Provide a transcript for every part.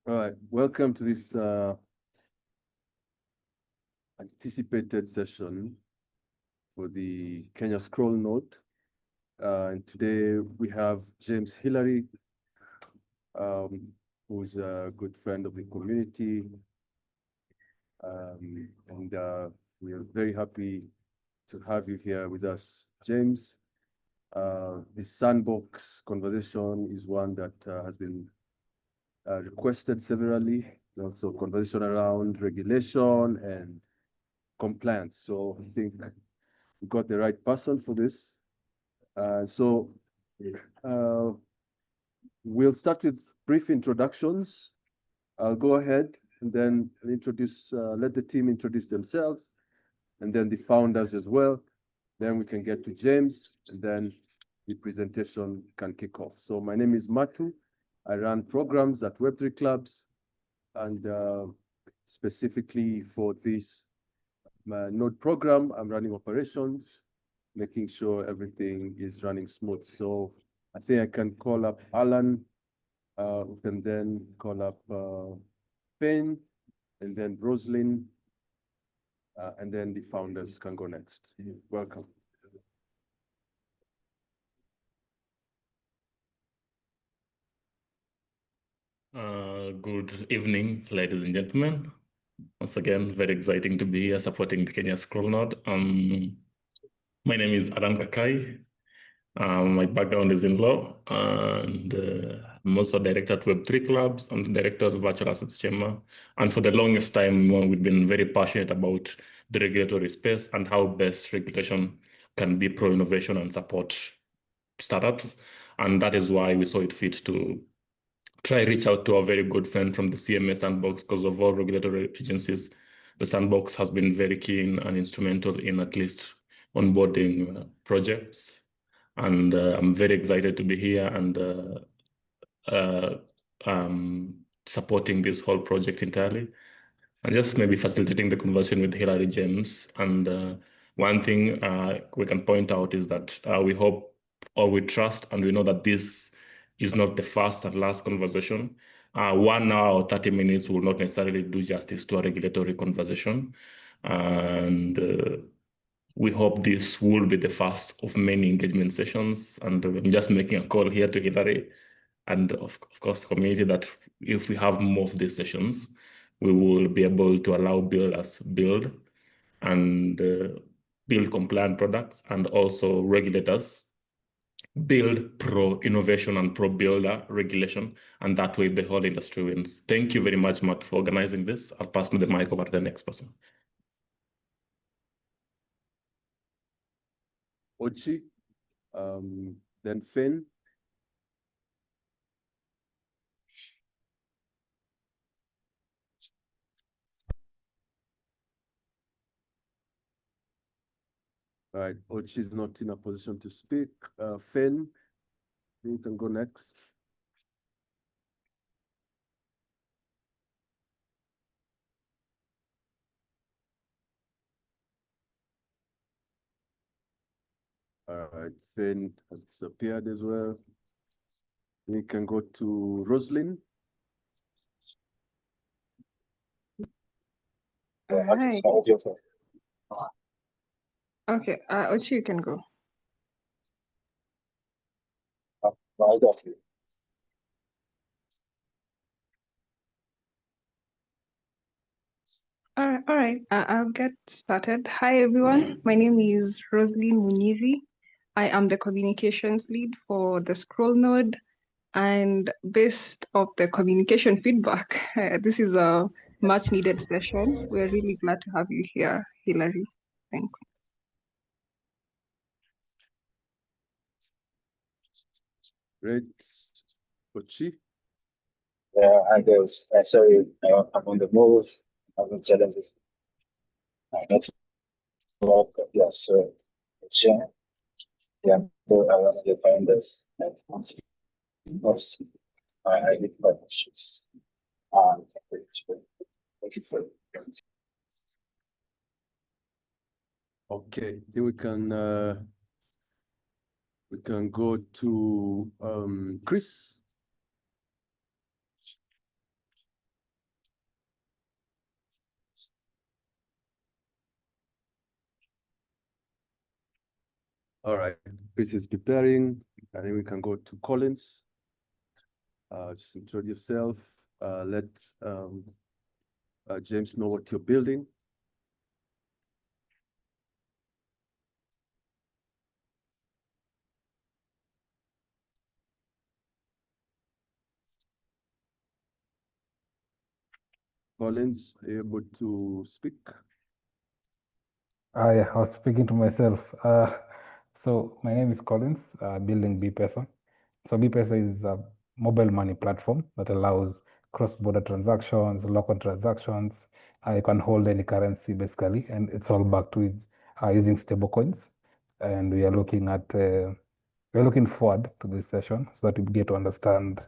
All right, welcome to this anticipated session for the Kenya Scroll Node. And today we have James Hillary, who's a good friend of the community. And we are very happy to have you here with us, James. The sandbox conversation is one that has been requested severally. Also conversation around regulation and compliance. So I think we got the right person for this. So we'll start with brief introductions. I'll go ahead and then let the team introduce themselves, and then the founders as well. Then we can get to James, and then the presentation can kick off. So my name is Matu. I run programs at Web3 Clubs, and specifically for this node program, I'm running operations, making sure everything is running smooth. So I think I can call up Alan, who can then call up Finn, and then Roslyn, and then the founders can go next. Welcome. Good evening, ladies and gentlemen. Once again, very exciting to be here supporting the Kenya Scroll Node. My name is Adam Kakai. My background is in law, and I'm also director at Web3 Clubs. I'm the director of Virtual Assets Chamber. And for the longest time, we've been very passionate about the regulatory space and how best regulation can be pro-innovation and support startups. And that is why we saw it fit to try reach out to a very good friend from the CMA Sandbox, because of all regulatory agencies, the Sandbox has been very keen and instrumental in at least onboarding projects. And I'm very excited to be here and supporting this whole project entirely. And just maybe facilitating the conversation with Hillary James. And one thing we can point out is that we hope or we trust and we know that this is not the first and last conversation. 1 hour or 30 minutes will not necessarily do justice to a regulatory conversation. And we hope this will be the first of many engagement sessions. And I'm just making a call here to Hillary and of course community that if we have more of these sessions, we will be able to allow builders build and build compliant products, and also regulators build pro-innovation and pro-builder regulation, and that way the whole industry wins. Thank you very much, Matt, for organizing this. I'll pass the mic over to the next person. Ochi, then Finn. All right, Ochi is not in a position to speak. Finn, you can go next. All right, Finn has disappeared as well. We can go to Roslyn. Hi. Okay, Ochi, you can go. All right. I'll get started. Hi, everyone. My name is Roslyn Munizi. I am the communications lead for the Scroll Node. And based off the communication feedback, this is a much needed session. We're really glad to have you here, Hillary. Thanks. Great. Ochi. Yeah, I guess. Sorry, I'm on the move. Having challenges. Not work. Yeah, so yeah, go around the founders and most I did partnerships. Thank you for Okay, then we can go to Chris. All right, Chris is preparing, and then we can go to Collins. Just introduce yourself. Let James know what you're building. Collins, are you able to speak? Yeah, I was speaking to myself. So my name is Collins, building BPesa. So BPesa is a mobile money platform that allows cross-border transactions, local transactions. You can hold any currency basically, and it's all backed with using stablecoins. And we are looking at we're looking forward to this session so that we get to understand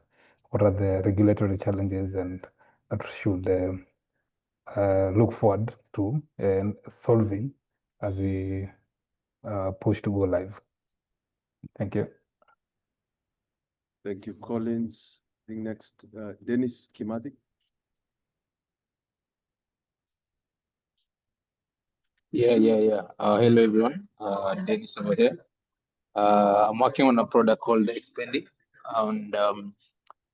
what are the regulatory challenges and that should look forward to and solving as we push to go live. Thank you. Thank you, Collins. I think next, Dennis Kimati. Yeah. Hello, everyone. Dennis over here. I'm working on a product called Expendi. And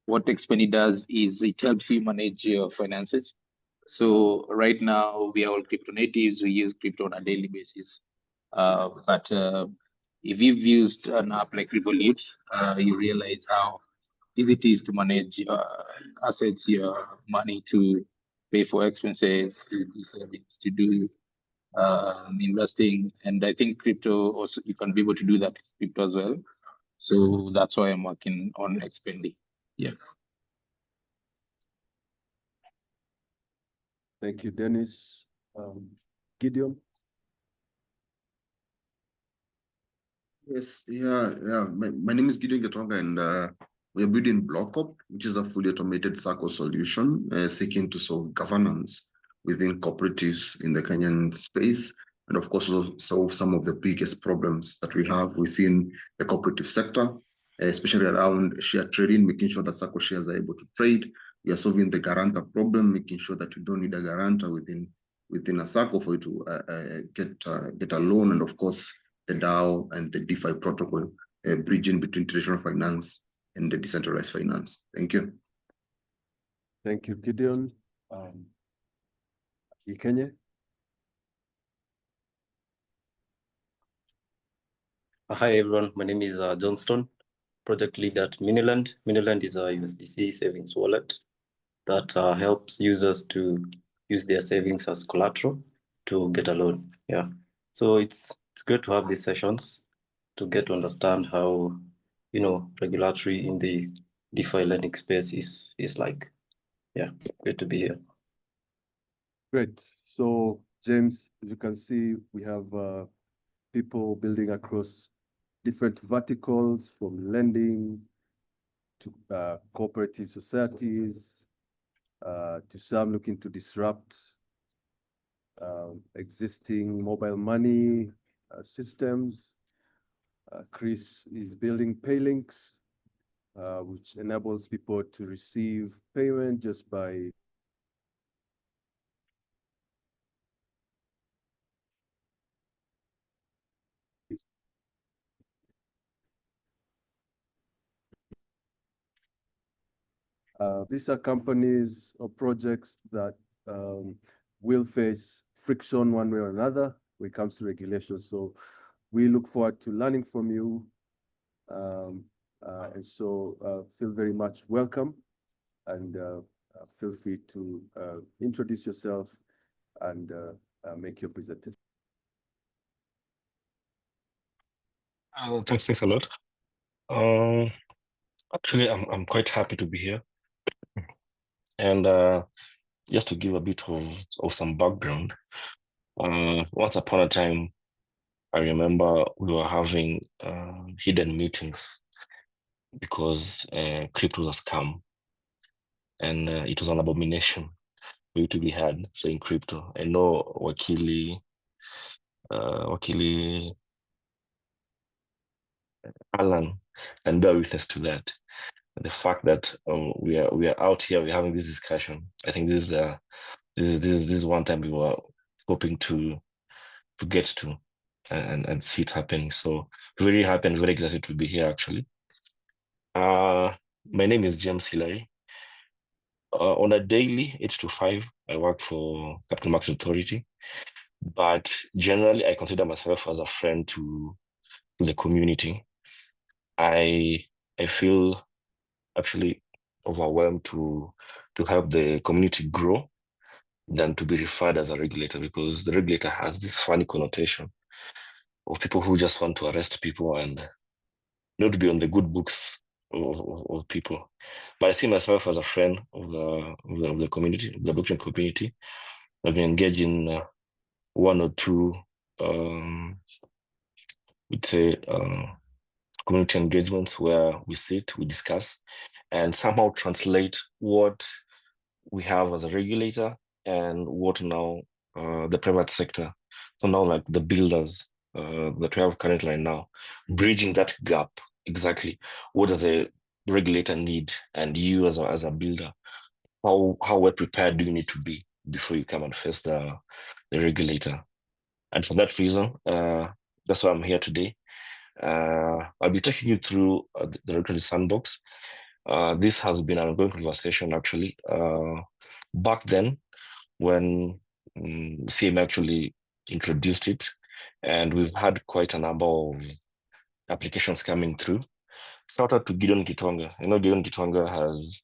what Expendi does is it helps you manage your finances. So right now, we are all crypto natives. We use crypto on a daily basis. But if you've used an app like Revolut, you realize how easy it is to manage assets, your money, to pay for expenses, to do savings, to do investing. And I think crypto also, you can be able to do that with crypto as well. So that's why I'm working on Expendi. Yeah. Thank you, Dennis. Gideon. Yes, yeah. My name is Gideon Getonga, and we are building BlockUp, which is a fully automated SACCO solution seeking to solve governance within cooperatives in the Kenyan space, and of course, also solve some of the biggest problems that we have within the cooperative sector, especially around share trading, making sure that SACCO shares are able to trade. We are solving the guarantor problem, making sure that you don't need a guarantor within a SACCO for you to get a loan, and of course, the DAO and the DeFi protocol, bridging between traditional finance and the decentralized finance. Thank you. Thank you, Gideon. Ikenye. Hi everyone, my name is Johnston, project lead at Miniland. Miniland is a USDC savings wallet that helps users to use their savings as collateral to get a loan. Yeah, so it's great to have these sessions to get to understand how, regulatory in the DeFi lending space is like. Yeah, great to be here. Great. So, James, as you can see, we have people building across different verticals, from lending to cooperative societies, to some looking to disrupt existing mobile money systems. Chris is building Paylinks, which enables people to receive payment just by these are companies or projects that will face friction one way or another when it comes to regulation. So we look forward to learning from you. And so feel very much welcome, and feel free to introduce yourself and make your presentation. Thanks a lot. Actually, I'm quite happy to be here. And just to give a bit of some background, once upon a time, I remember we were having hidden meetings because crypto was a scam, and it was an abomination for you to be had saying crypto. I know Wakili Alan can bear witness to that. The fact that we are out here, we're having this discussion. I think this is one time we were hoping to get to. and see it happening. So very happy and very excited to be here actually. My name is James Hillary. On a daily 8 to 5, I work for Capital Markets Authority, but generally I consider myself as a friend to the community. I feel actually overwhelmed to help the community grow than to be referred as a regulator, because the regulator has this funny connotation of people who just want to arrest people and not be on the good books of people. But I see myself as a friend of the community, of the blockchain community. I've been engaged in one or two, we'd say, community engagements where we sit, we discuss, and somehow translate what we have as a regulator and what now the private sector. So now like the builders that we have currently right now, bridging that gap exactly. What does the regulator need? And you as a builder, how well prepared do you need to be before you come and face the regulator? And for that reason, that's why I'm here today. I'll be taking you through the Regulatory Sandbox. This has been an ongoing conversation actually. Back then, when CMA actually introduced it, and we've had quite a number of applications coming through. Shout out to Gideon Kitonga. I know Gideon Kitonga has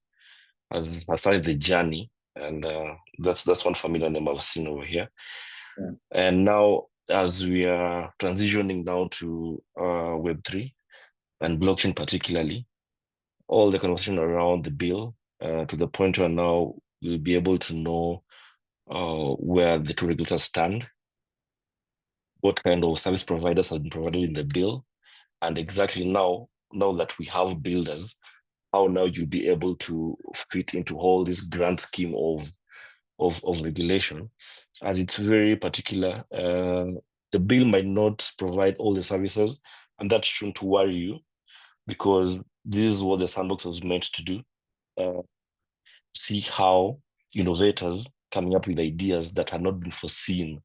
started the journey, and that's one familiar name I've seen over here. Yeah. And now, as we are transitioning now to Web3 and blockchain particularly, all the conversation around the bill to the point where now we'll be able to know where the two regulators stand, what kind of service providers have been provided in the bill, and exactly now that we have builders, how now you'll be able to fit into all this grand scheme of regulation, as it's very particular. The bill might not provide all the services, and that shouldn't worry you, because this is what the sandbox was meant to do. See how innovators coming up with ideas that had not been foreseen,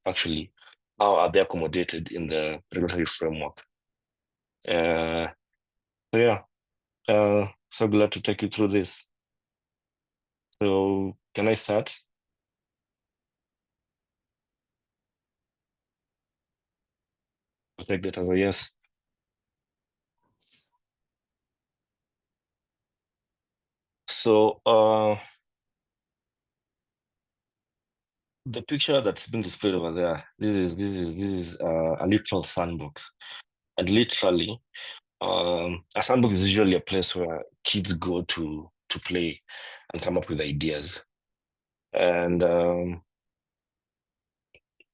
actually, how are they accommodated in the regulatory framework? So yeah, so glad to take you through this. So can I start? I'll take that as a yes. So the picture that's been displayed over there, this is a literal sandbox, and literally, a sandbox is usually a place where kids go to play and come up with ideas, and the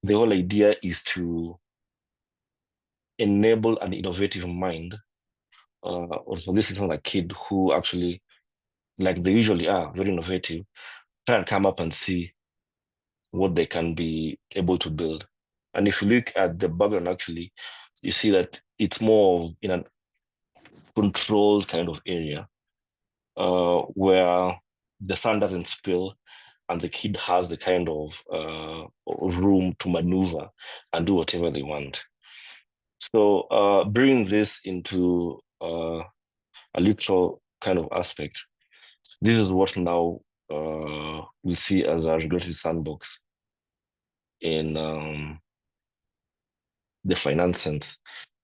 whole idea is to enable an innovative mind, or for this isn't a kid who actually, like they usually are, very innovative, try and come up and see what they can be able to build. And if you look at the background, actually, you see that it's more in a controlled kind of area where the sun doesn't spill and the kid has the kind of room to maneuver and do whatever they want. So bringing this into a literal kind of aspect, this is what now we see as a regulatory sandbox in the finance sense.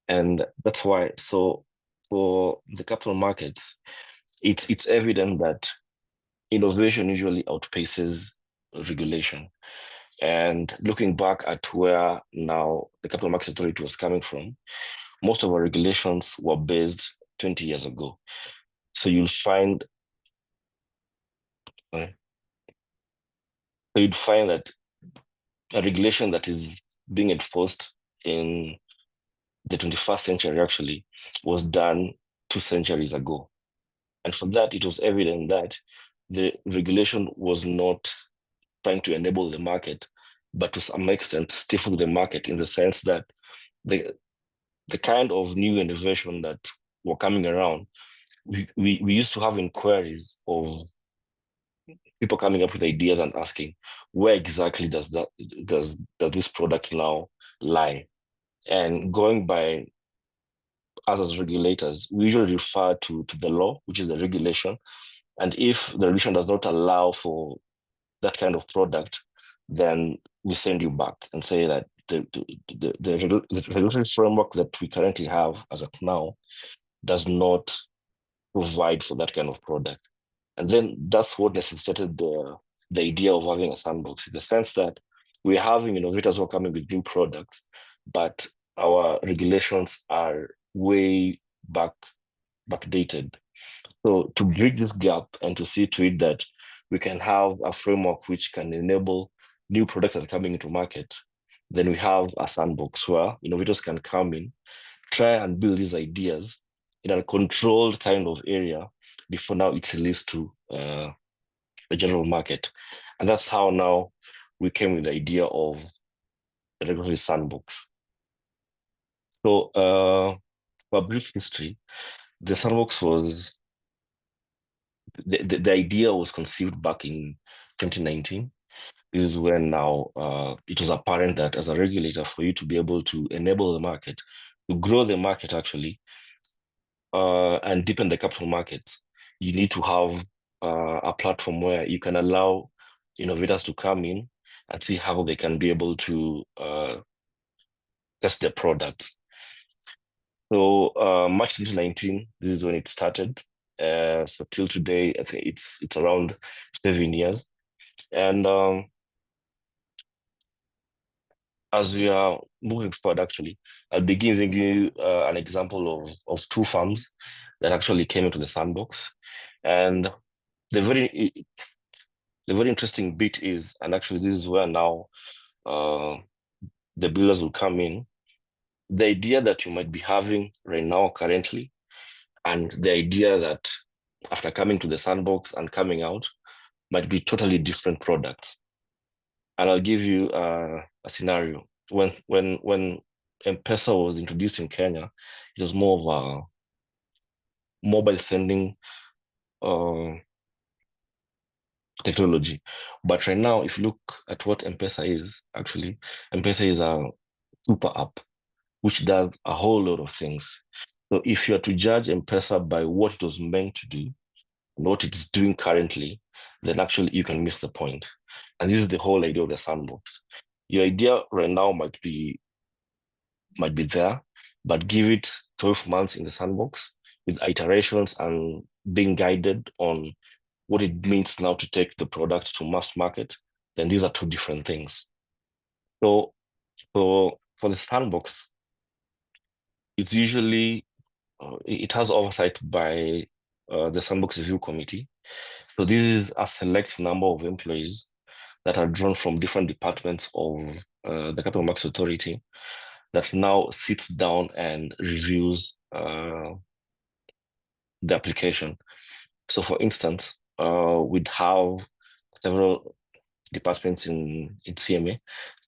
And that's why, so for the capital markets, it's evident that innovation usually outpaces regulation. And looking back at where now the Capital Markets Authority was coming from, most of our regulations were based 20 years ago. So you'll find, that a regulation that is being enforced in the 21st century actually was done 2 centuries ago. And for that, it was evident that the regulation was not trying to enable the market, but to some extent stifle the market, in the sense that the kind of new innovation that were coming around, we used to have inquiries of people coming up with ideas and asking, where exactly does this product now lie? And going by us as regulators, we usually refer to the law, which is the regulation. And if the regulation does not allow for that kind of product, then we send you back and say that the regulatory framework that we currently have as of now does not provide for that kind of product. And then that's what necessitated the idea of having a sandbox, in the sense that we're having innovators who are coming with new products, but our regulations are way backdated. So to bridge this gap and to see to it that we can have a framework which can enable new products that are coming into market, then we have a sandbox where innovators can come in, try and build these ideas in a controlled kind of area before now it's released to the general market. And that's how now we came with the idea of the regulatory sandbox. So for a brief history, the sandbox was, the idea was conceived back in 2019. This is when now it was apparent that as a regulator, for you to be able to enable the market, to grow the market actually, and deepen the capital market, you need to have a platform where you can allow innovators to come in and see how they can be able to test their products. So March 2019, this is when it started. So till today, I think it's around 7 years. And as we are moving forward, actually, I'll begin giving you an example of two firms that actually came into the sandbox. And the very interesting bit is, and actually this is where now the builders will come in, the idea that you might be having right now currently, and the idea that after coming to the sandbox and coming out might be totally different products. And I'll give you a scenario. When M-Pesa was introduced in Kenya, it was more of a mobile sending technology. But right now, if you look at what M-Pesa is, actually, M-Pesa is a super app, which does a whole lot of things. So if you are to judge M-Pesa by what it was meant to do, and what it's doing currently, then actually you can miss the point. And this is the whole idea of the sandbox. Your idea right now might be there, but give it 12 months in the sandbox with iterations and being guided on what it means now to take the product to mass market, then these are two different things. So for the sandbox, it's usually, it has oversight by the Sandbox Review Committee. So this is a select number of employees that are drawn from different departments of the Capital Markets Authority that now sits down and reviews the application. So for instance, we'd have several departments in CMA.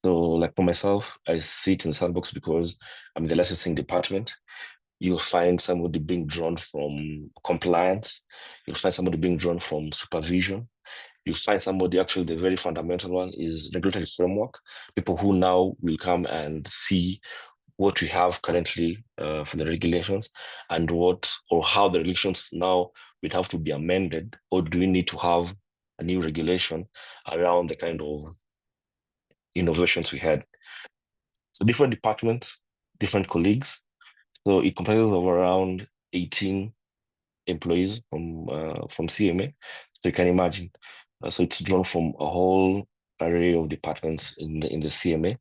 So like for myself, I sit in the sandbox because I'm in the licensing department. You'll find somebody being drawn from compliance. You'll find somebody being drawn from supervision. You'll find somebody, actually the very fundamental one is regulatory framework. People who now will come and see what we have currently for the regulations and what or how the regulations now would have to be amended, or do we need to have a new regulation around the kind of innovations we had. So different departments, different colleagues. So it comprises of around 18 employees from CMA. So you can imagine. So it's drawn from a whole array of departments in the CMA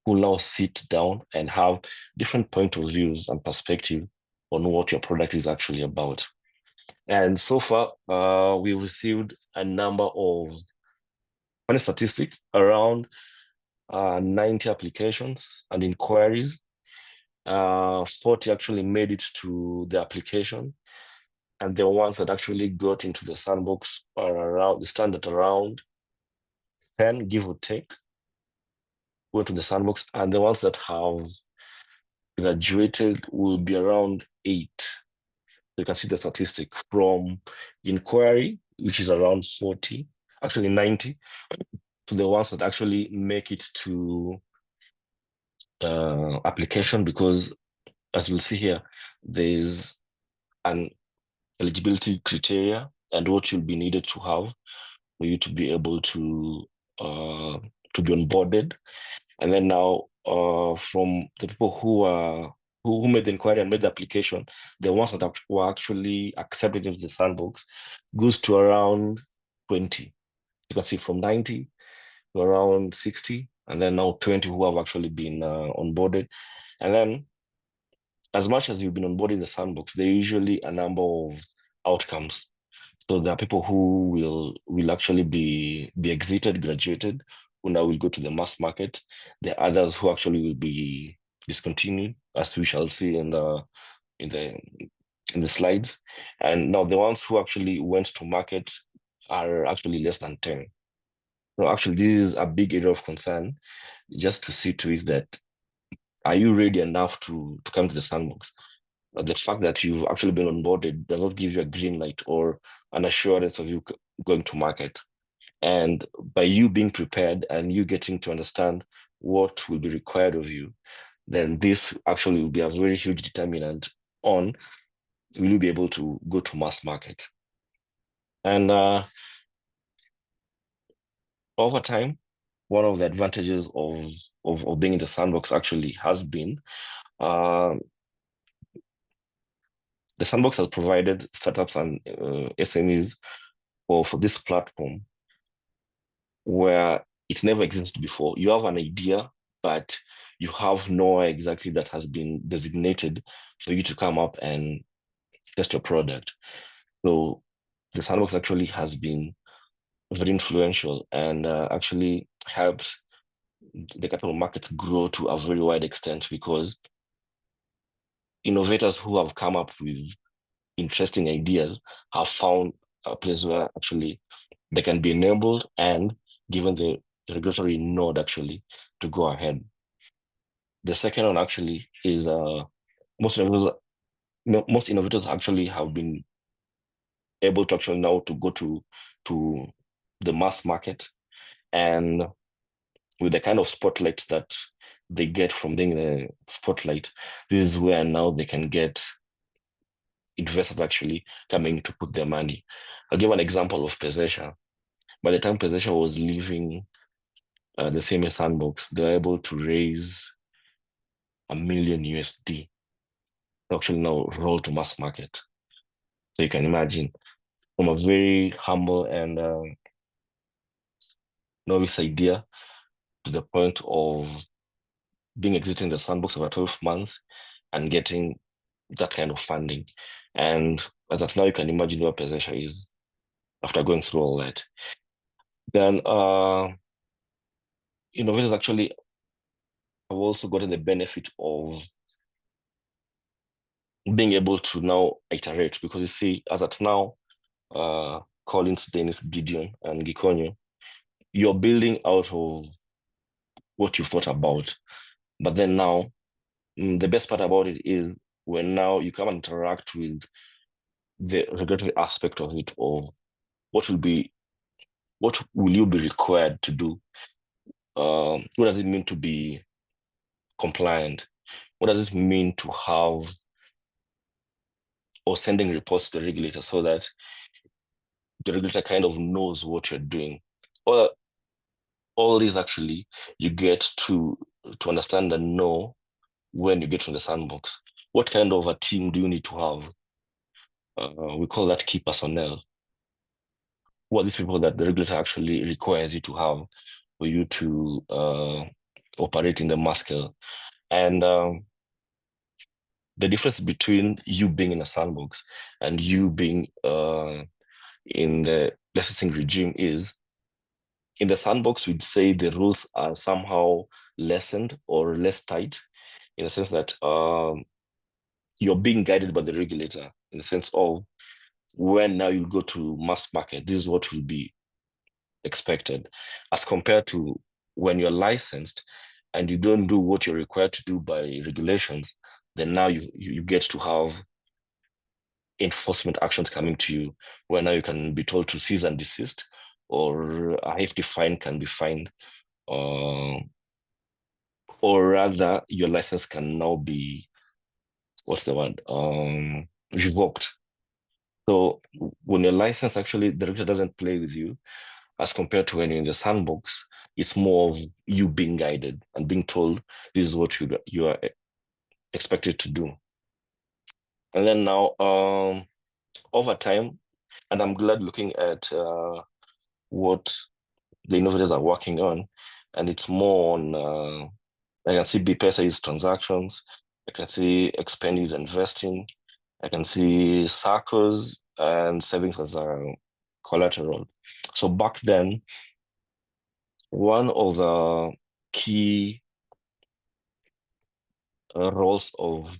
who now sit down and have different point of views and perspective on what your product is actually about. And so far, we've received a number of, funny statistic, around 90 applications and inquiries. 40 actually made it to the application. And the ones that actually got into the sandbox are around, the standard around 10, give or take, went to the sandbox. And the ones that have graduated will be around 8. You can see the statistic from inquiry, which is around 40, actually 90, to the ones that actually make it to application, because as we'll see here, there's an eligibility criteria and what you'll be needed to have for you to be able to be onboarded. And then now from the people who made the inquiry and made the application, the ones that were actually accepted into the sandbox goes to around 20. You can see from 90 to around 60, and then now 20 who have actually been onboarded. And then as much as you've been onboarded in the sandbox, there are usually a number of outcomes. So there are people who will actually be exited, graduated, who now will go to the mass market. There are others who actually will be discontinued, as we shall see in the slides. And now the ones who actually went to market are actually less than 10. So actually, this is a big area of concern, just to see to it that, are you ready enough to come to the sandbox? The fact that you've actually been onboarded does not give you a green light or an assurance of you going to market. And by you being prepared and you getting to understand what will be required of you, then this actually will be a very huge determinant on will you be able to go to mass market. And over time, one of the advantages of being in the sandbox actually has been the sandbox has provided startups and SMEs for this platform where it never existed before. You have an idea, but you have nowhere exactly that has been designated for you to come up and test your product. So the sandbox actually has been very influential and actually helped the capital markets grow to a very wide extent, because innovators who have come up with interesting ideas have found a place where actually they can be enabled and given the regulatory nod actually to go ahead. The second one actually is most innovators actually have been able to actually now to go to the mass market, and with the kind of spotlight that they get from being the spotlight, this is where now they can get investors actually coming to put their money. I'll give an example of Pesesha. By the time Pesesha was leaving the CMA Sandbox, they were able to raise $1 million USD to actually now roll to mass market. So you can imagine, from a very humble and novice idea to the point of being exiting the sandbox over 12 months and getting that kind of funding. And as of now, you can imagine where Pesesha is after going through all that. Then innovators actually have also gotten the benefit of being able to now iterate, because you see, as at now, Collins, Dennis, Gideon, and Gikonyo, you're building out of what you've thought about. But then now, the best part about it is when now you come and interact with the regulatory aspect of it, of what will you be required to do? What does it mean to be compliant? What does it mean to have or sending reports to the regulator so that the regulator kind of knows what you're doing? All these actually you get to understand and know when you get from the sandbox. What kind of a team do you need to have? We call that key personnel. What are these people that the regulator actually requires you to have for you to operate in the mass scale? And the difference between you being in a sandbox and you being in the licensing regime is, in the sandbox, we'd say the rules are somehow lessened or less tight, in the sense that you're being guided by the regulator, in the sense of when now you go to mass market, this is what will be expected, as compared to when you're licensed and you don't do what you're required to do by regulations, then now you get to have enforcement actions coming to you, where now you can be told to cease and desist, or a hefty fine can be fined or rather your license can now be, what's the word, revoked. So when your license, actually the regulator doesn't play with you, as compared to when you're in the sandbox, it's more of you being guided and being told this is what you are expected to do. And then now, over time, and I'm glad looking at what the innovators are working on, and it's more on, I can see BPESA is transactions, I can see Expendi is investing, I can see SACCOs and savings as a collateral. So back then, one of the key roles of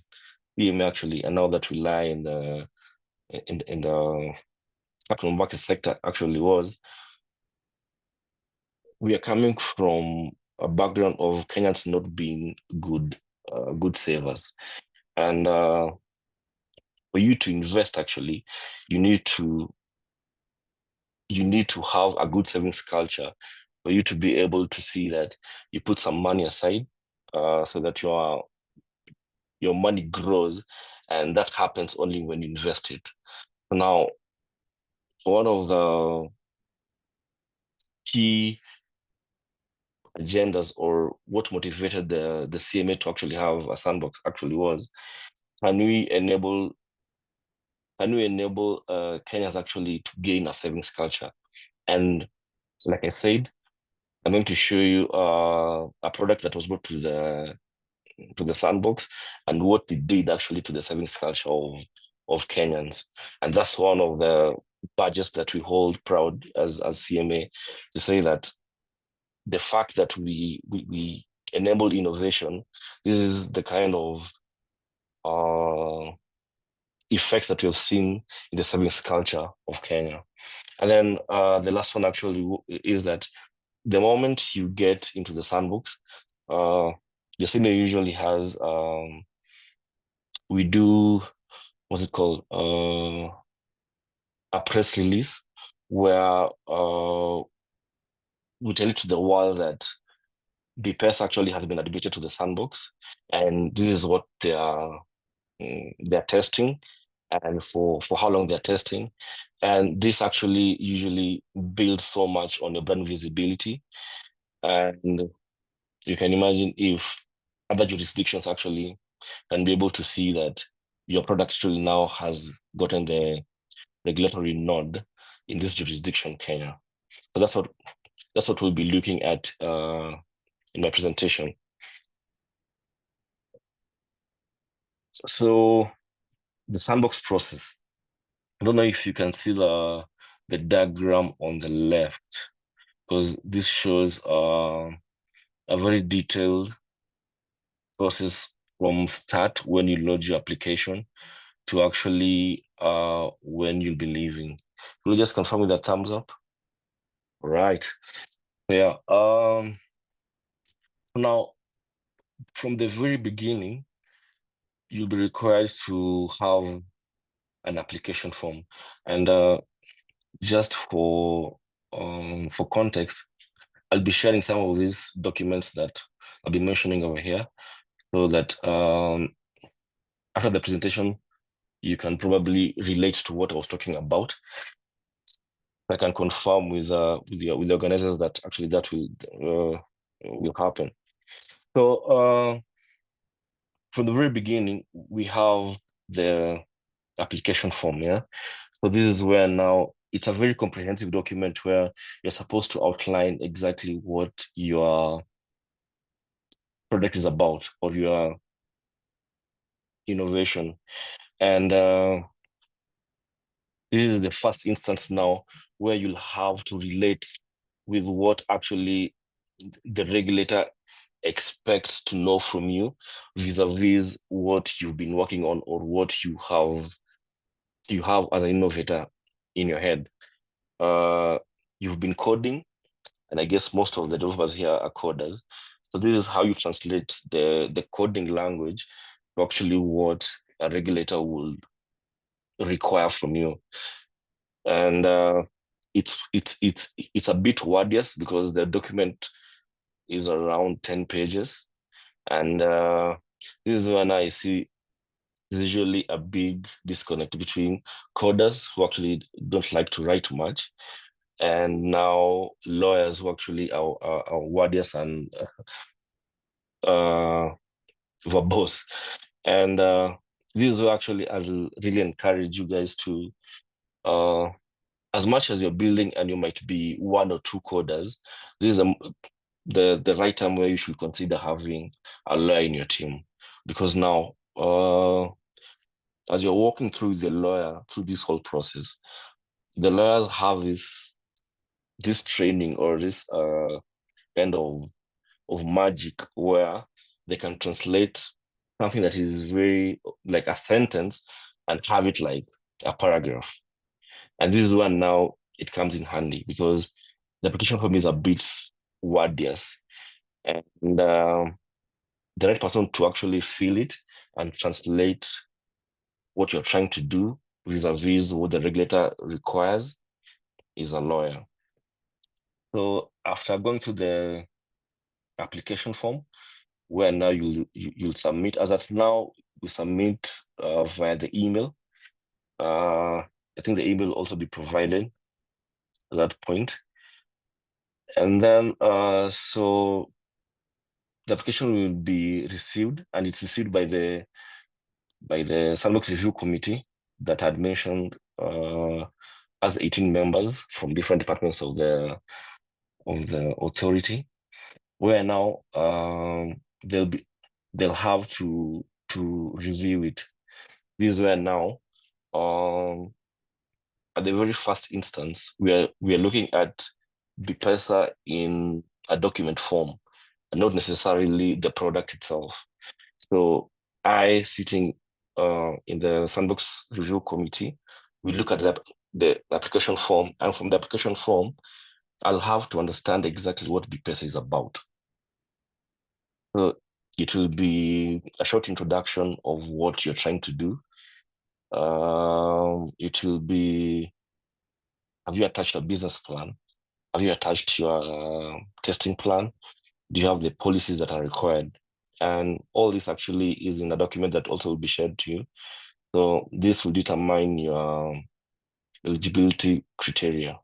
CMA actually, and now that we lie in the capital market sector, actually was, we are coming from a background of Kenyans not being good savers, and for you to invest, actually, you need to have a good savings culture for you to be able to see that you put some money aside, so that your money grows, and that happens only when you invest it. Now, one of the key agendas, or what motivated the CMA to actually have a sandbox, actually was, can we enable Kenyans actually to gain a savings culture? And like I said, I'm going to show you a product that was brought to the sandbox and what it did actually to the savings culture of Kenyans. And that's one of the badges that we hold proud as CMA, to say that the fact that we enable innovation, this is the kind of effects that we have seen in the savings culture of Kenya. And then the last one actually is that the moment you get into the sandbox, the CMA usually has, we do, what's it called, a press release where we tell it to the world that BPS actually has been admitted to the sandbox, and this is what they're testing, and for how long they're testing. And this actually usually builds so much on your brand visibility. And you can imagine if other jurisdictions actually can be able to see that your product actually now has gotten the regulatory nod in this jurisdiction, Kenya. So that's what we'll be looking at in my presentation. So the sandbox process. I don't know if you can see the diagram on the left, because this shows a very detailed process from start when you load your application to actually when you'll be leaving. Will you just confirm with a thumbs up? Right. Yeah. Now, from the very beginning, you'll be required to have an application form. And just for context, I'll be sharing some of these documents that I'll be mentioning over here, so that after the presentation, you can probably relate to what I was talking about. I can confirm with the organizers that actually that will happen. So from the very beginning, we have the application form, yeah? So this is where now it's a very comprehensive document where you're supposed to outline exactly what your product is about, or your innovation. And this is the first instance now where you'll have to relate with what actually the regulator expects to know from you, vis-a-vis what you've been working on, or what you have as an innovator in your head. You've been coding, and I guess most of the developers here are coders. So this is how you translate the coding language to actually what a regulator will require from you. And it's a bit wordiest because the document is around 10 pages. And this is when I see there's usually a big disconnect between coders who actually don't like to write much, and now lawyers who actually are warriors and verbose. And this will actually, I'll really encourage you guys to, as much as you're building and you might be one or two coders, this is the right time where you should consider having a lawyer in your team. Because now, as you're walking through the lawyer, through this whole process, the lawyers have this training or this kind of magic where they can translate something that is very like a sentence and have it like a paragraph. And this is when now it comes in handy because the application form is a bit wordious. And the right person to actually fill it and translate what you're trying to do vis-a-vis what the regulator requires is a lawyer. So after going through the application form, where now you'll submit, as at now, we submit via the email. I think the email will also be provided at that point. And then, so the application will be received, and it's received by the Sandbox Review Committee that had mentioned as 18 members from different departments of the authority, where now they'll have to review it. This is where now at the very first instance we are looking at BPESA in a document form and not necessarily the product itself. So I, sitting in the Sandbox Review Committee, we look at the application form, and from the application form, I'll have to understand exactly what BPESA is about. So it will be a short introduction of what you're trying to do. It will be, have you attached a business plan? Have you attached your testing plan? Do you have the policies that are required? And all this actually is in a document that also will be shared to you. So this will determine your eligibility criteria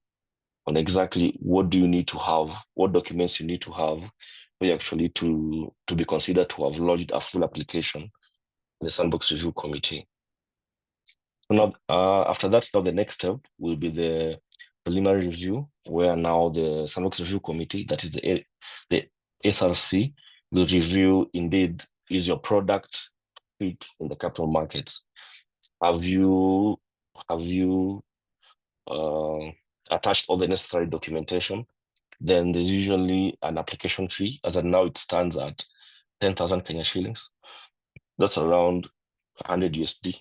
on exactly what do you need to have, what documents you need to have for you actually to be considered to have lodged a full application in the Sandbox Review Committee. So now, after that, now the next step will be the preliminary review, where now the Sandbox Review Committee, that is the SRC, will review indeed, is your product fit in the capital markets? Have you attached all the necessary documentation? Then there's usually an application fee, as of now it stands at 10,000 Kenya shillings. That's around 100 USD.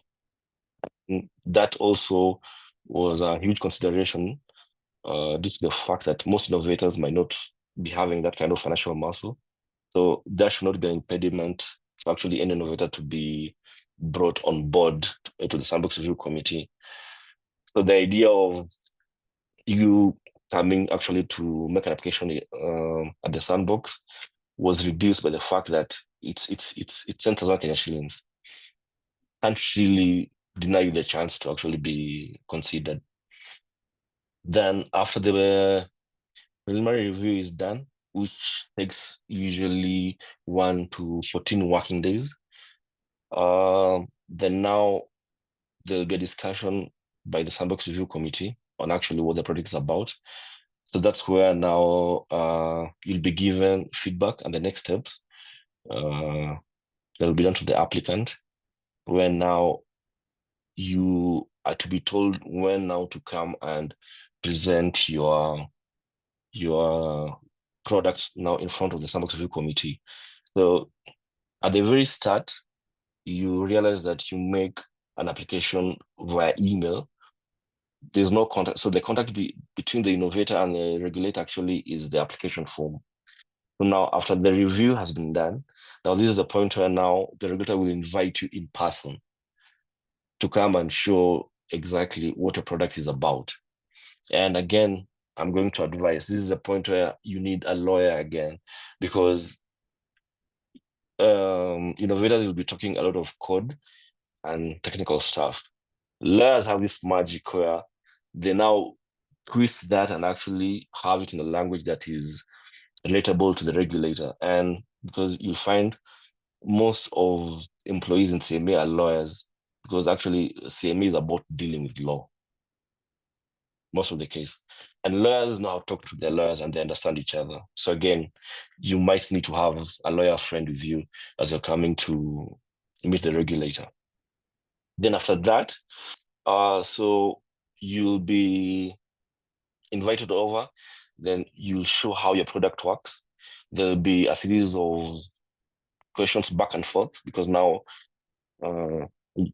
That also was a huge consideration due to the fact that most innovators might not be having that kind of financial muscle. So that should not be an impediment for actually any innovator to be brought on board to the Sandbox Review Committee. So the idea of you coming actually to make an application at the Sandbox was reduced by the fact that it's 10,000 Kenya shillings. Can't really deny you the chance to actually be considered. Then after the preliminary review is done, which takes usually 1 to 14 working days, then now there'll be a discussion by the Sandbox Review Committee on actually what the project is about. So that's where now you'll be given feedback and the next steps that'll be done to the applicant, where now you are to be told when now to come and present your products now in front of the Sandbox Review Committee. So at the very start, you realize that you make an application via email. There's no contact. So the contact between the innovator and the regulator actually is the application form. So now after the review has been done, now this is the point where now the regulator will invite you in person to come and show exactly what your product is about. And again, I'm going to advise, this is a point where you need a lawyer again, because innovators will be talking a lot of code and technical stuff. Lawyers have this magic where they now twist that and actually have it in a language that is relatable to the regulator. And because you'll find most of employees in CMA are lawyers, because actually CMA is about dealing with law, most of the case. And lawyers now talk to their lawyers and they understand each other. So again, you might need to have a lawyer friend with you as you're coming to meet the regulator. Then after that, so you'll be invited over, then you'll show how your product works. There'll be a series of questions back and forth, because now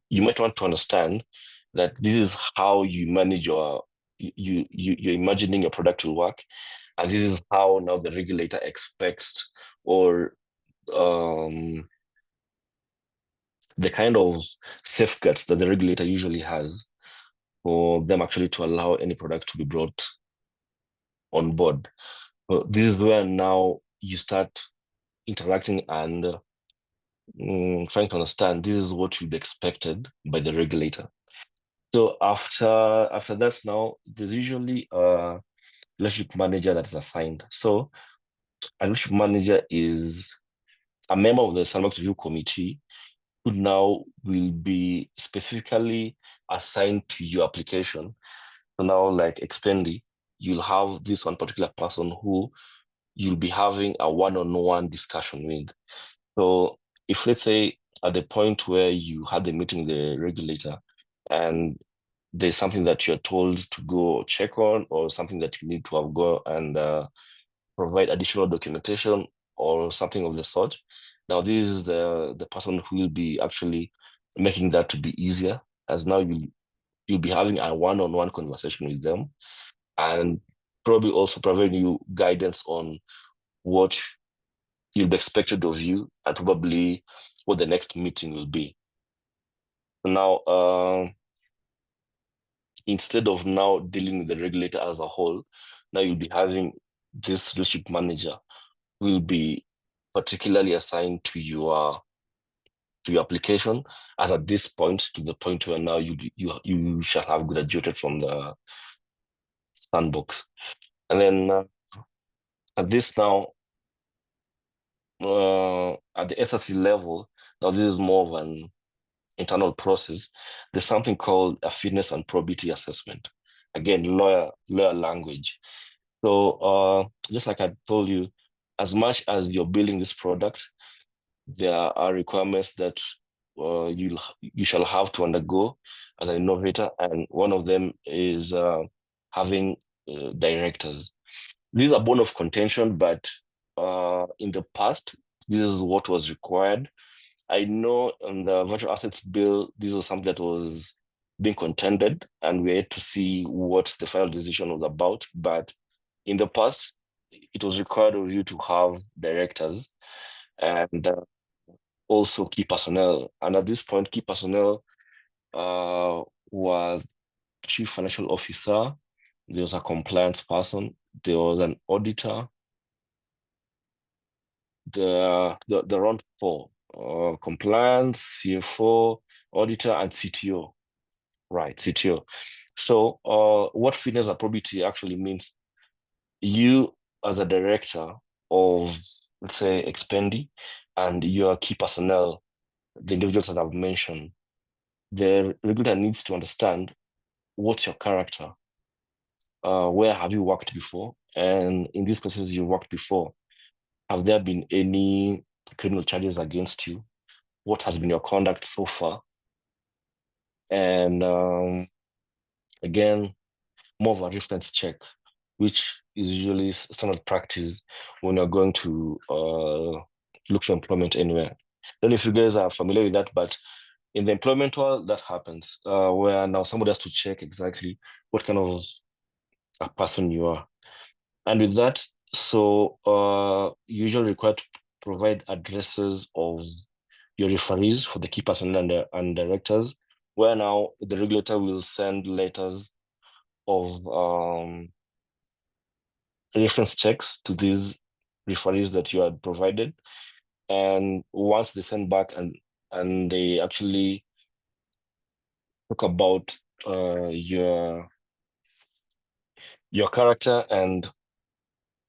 you might want to understand that this is how you manage you're imagining your product will work, and this is how now the regulator expects, or the kind of safeguards that the regulator usually has for them actually to allow any product to be brought on board. So this is where now you start interacting and trying to understand this is what will be expected by the regulator. So after that, now there's usually a relationship manager that's assigned. So a relationship manager is a member of the Sandbox Review Committee who now will be specifically assigned to your application. So now, like Expendi, you'll have this one particular person who you'll be having a one-on-one discussion with. So if, let's say, at the point where you had the meeting with the regulator and there's something that you're told to go check on, or something that you need to have go and provide additional documentation or something of the sort, now this is the person who will be actually making that to be easier, as now you'll be having a one-on-one conversation with them, and probably also providing you guidance on what you'll be expected of you and probably what the next meeting will be. Now, instead of now dealing with the regulator as a whole, now you'll be having this relationship manager who will be particularly assigned to your application, as at this point, to the point where now you shall have graduated from the sandbox. And then at this now, at the SRC level, now this is more of an internal process. There's something called a fitness and probity assessment. Again, lawyer language. So just like I told you, as much as you're building this product, there are requirements that you shall have to undergo as an innovator, and one of them is having directors. This is a bone of contention, but in the past, this is what was required. I know on the virtual assets bill, this was something that was being contended, and we had to see what the final decision was about. But in the past, it was required of you to have directors and also key personnel. And at this point, key personnel was chief financial officer, there was a compliance person, there was an auditor, the round four, compliance, CFO, auditor, and CTO. Right, CTO. So what fitness and probity actually means, you as a director of, let's say, Expendi, and your key personnel, the individuals that I've mentioned, the regulator needs to understand what's your character, where have you worked before, and in these places you worked before, have there been any criminal charges against you? What has been your conduct so far? And again, more of a reference check, which is usually standard practice when you're going to look for employment anywhere. I don't know if you guys are familiar with that, but in the employment world, that happens, where now somebody has to check exactly what kind of a person you are. And with that, so usually required to provide addresses of your referees for the key personnel and directors, where now the regulator will send letters of reference checks to these referees that you had provided. And once they send back and they actually talk about your character and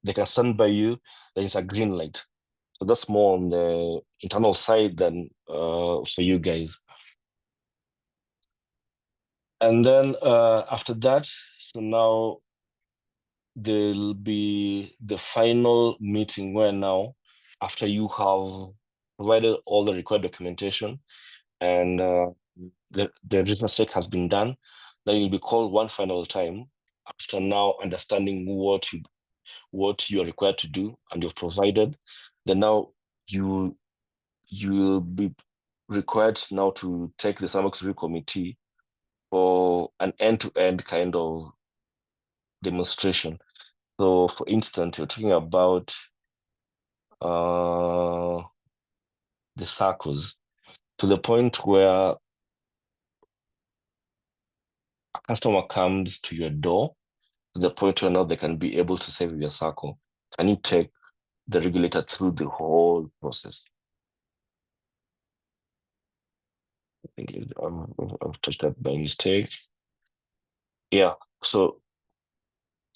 they can stand by you, then it's a green light. So that's more on the internal side than for you guys. And then after that, so now there'll be the final meeting where now, after you have provided all the required documentation and the business check has been done, then you'll be called one final time after now understanding what you are required to do and you've provided. Then now you will be required now to take the Sandbox Review Committee for an end-to-end kind of demonstration. So for instance, you're talking about the circles to the point where a customer comes to your door to the point where now they can be able to save your circle. Can you take the regulator through the whole process? I think I've touched that by mistake. Yeah, so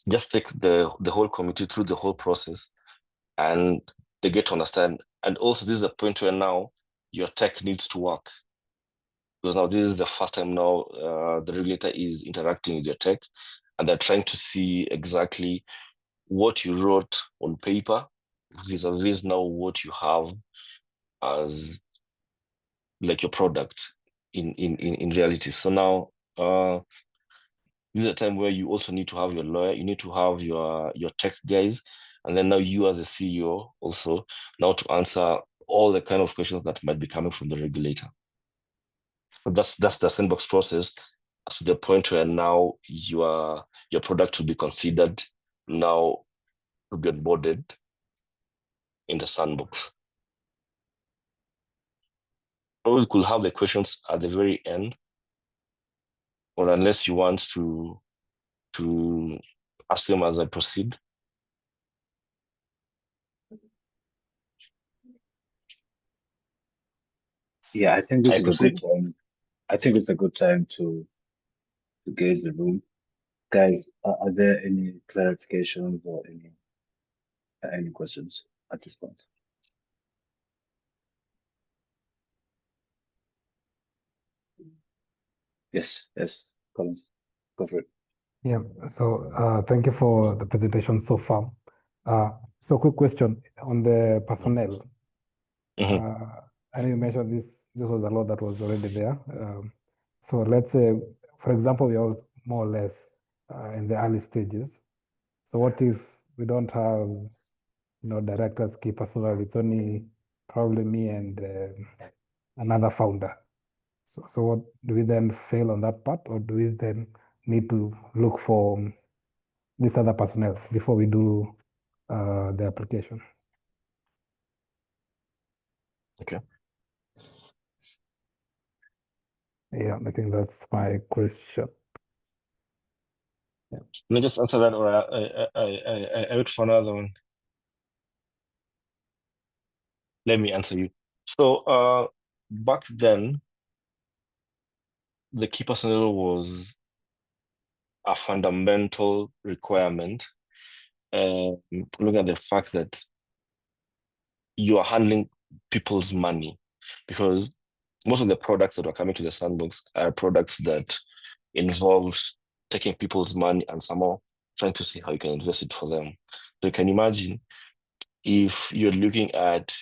just take the whole committee through the whole process and they get to understand. And also this is a point where now your tech needs to work. Because now this is the first time now the regulator is interacting with your tech and they're trying to see exactly what you wrote on paper vis-a-vis now what you have as like your product in reality. So now this is a time where you also need to have your lawyer, you need to have your tech guys, and then now you as a CEO also now to answer all the kind of questions that might be coming from the regulator. So that's the sandbox process to the point where now your product will be considered now to be onboarded in the sandbox. Or we could have the questions at the very end, or unless you want to ask them as I proceed. Yeah, I think this I is a proceed. good time. I think it's a good time to gauge the room. Guys, are there any clarifications or any questions at this point? Yes, Collins, go for it. Yeah, so thank you for the presentation so far. So quick question on the personnel. I know you mentioned this was a lot that was already there. So let's say, for example, we are more or less in the early stages. So what if we don't have, directors, key personnel? It's only probably me and another founder. So what do we then fail on that part, or do we then need to look for these other personnel before we do the application? Okay. Yeah, I think that's my question. Yeah. Let me just answer that, or I wait for another one. Let me answer you. So back then, the key personnel was a fundamental requirement. Look at the fact that you are handling people's money, because most of the products that are coming to the sandbox are products that involve taking people's money and somehow trying to see how you can invest it for them. So you can imagine if you're looking at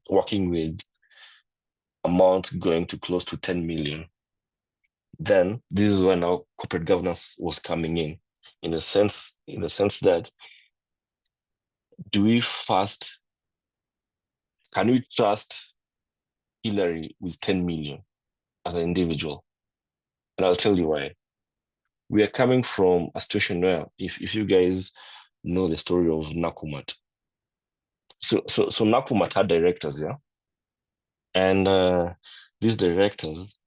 working with amount going to close to 10 million, then this is when our corporate governance was coming in the sense that can we trust Hillary with 10 million as an individual? And I'll tell you why. We are coming from a situation where if you guys know the story of Nakumat. So Nakumat had directors, yeah? And these directors,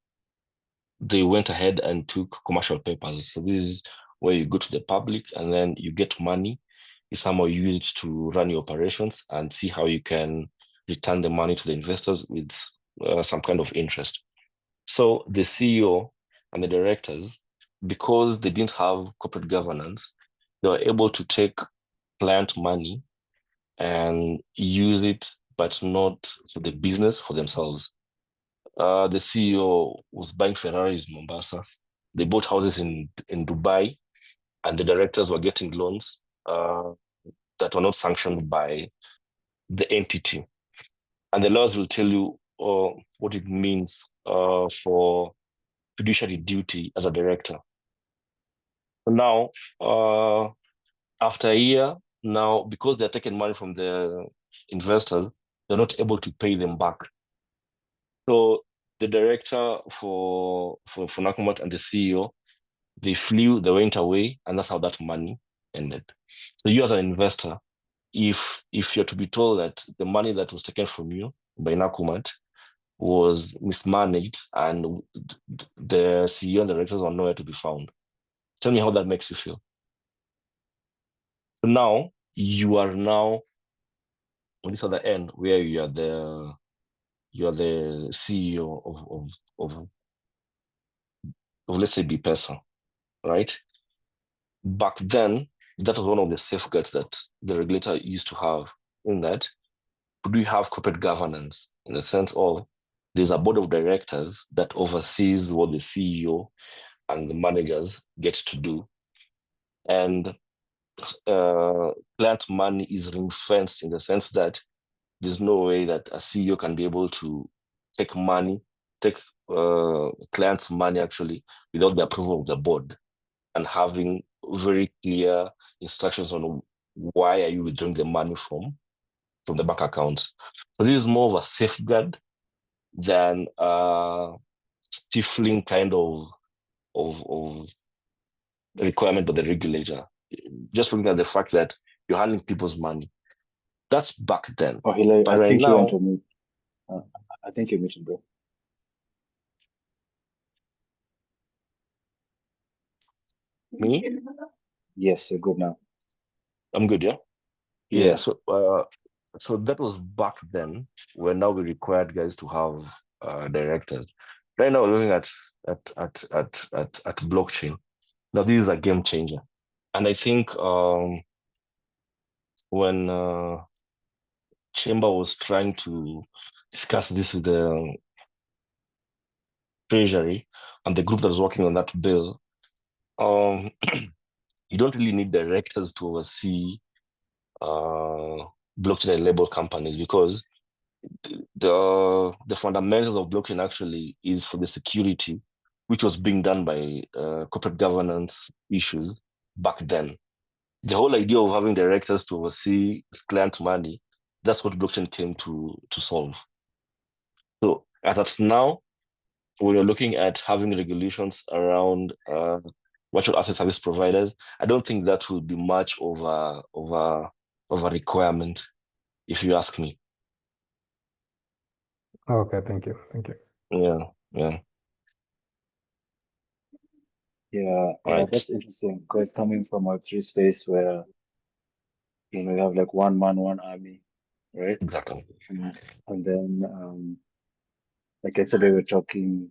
they went ahead and took commercial papers. So this is where you go to the public and then you get money. is somehow used to run your operations and see how you can return the money to the investors with some kind of interest. So the CEO and the directors, because they didn't have corporate governance, they were able to take client money and use it, but not for the business, for themselves. The CEO was buying Ferraris in Mombasa. They bought houses in Dubai, and the directors were getting loans that were not sanctioned by the entity. And the laws will tell you what it means for fiduciary duty as a director. Now, after a year, now, because they're taking money from the investors, they're not able to pay them back. So the director for Nakumatt and the CEO, they flew, they went away, and that's how that money ended. So you as an investor, if you're to be told that the money that was taken from you by Nakumatt was mismanaged and the CEO and the directors are nowhere to be found, tell me how that makes you feel. So now you are now on this other end where you are the CEO of let's say B-Pesa, right? Back then, that was one of the safeguards that the regulator used to have, in that do you have corporate governance in the sense of there's a board of directors that oversees what the CEO and the managers get to do. And client money is ring-fenced in the sense that there's no way that a CEO can be able to take clients' money actually without the approval of the board and having very clear instructions on why are you withdrawing the money from the bank account. So this is more of a safeguard than stifling kind of requirement by the regulator. Just looking at the fact that you're handling people's money. That's back then. Oh, Hilary, but I right think you now, want to mute. I think you muted, bro. me? Yes, you're good now. I'm good, yeah? Yeah. Yeah, so that was back then, when now we required guys to have directors. Right now we're looking at blockchain. Now this is a game changer. And I think when Chamber was trying to discuss this with the Treasury and the group that was working on that bill, you don't really need directors to oversee blockchain enabled companies, because the fundamentals of blockchain actually is for the security, which was being done by corporate governance issues back then. The whole idea of having directors to oversee client money, that's what blockchain came to solve. So as at now, when you're looking at having regulations around virtual asset service providers, I don't think that will be much of a requirement, if you ask me. Okay, thank you. Yeah. Yeah, Right. that's interesting, because coming from a free space where you have like one man, one army, right? Exactly. And then like yesterday we were talking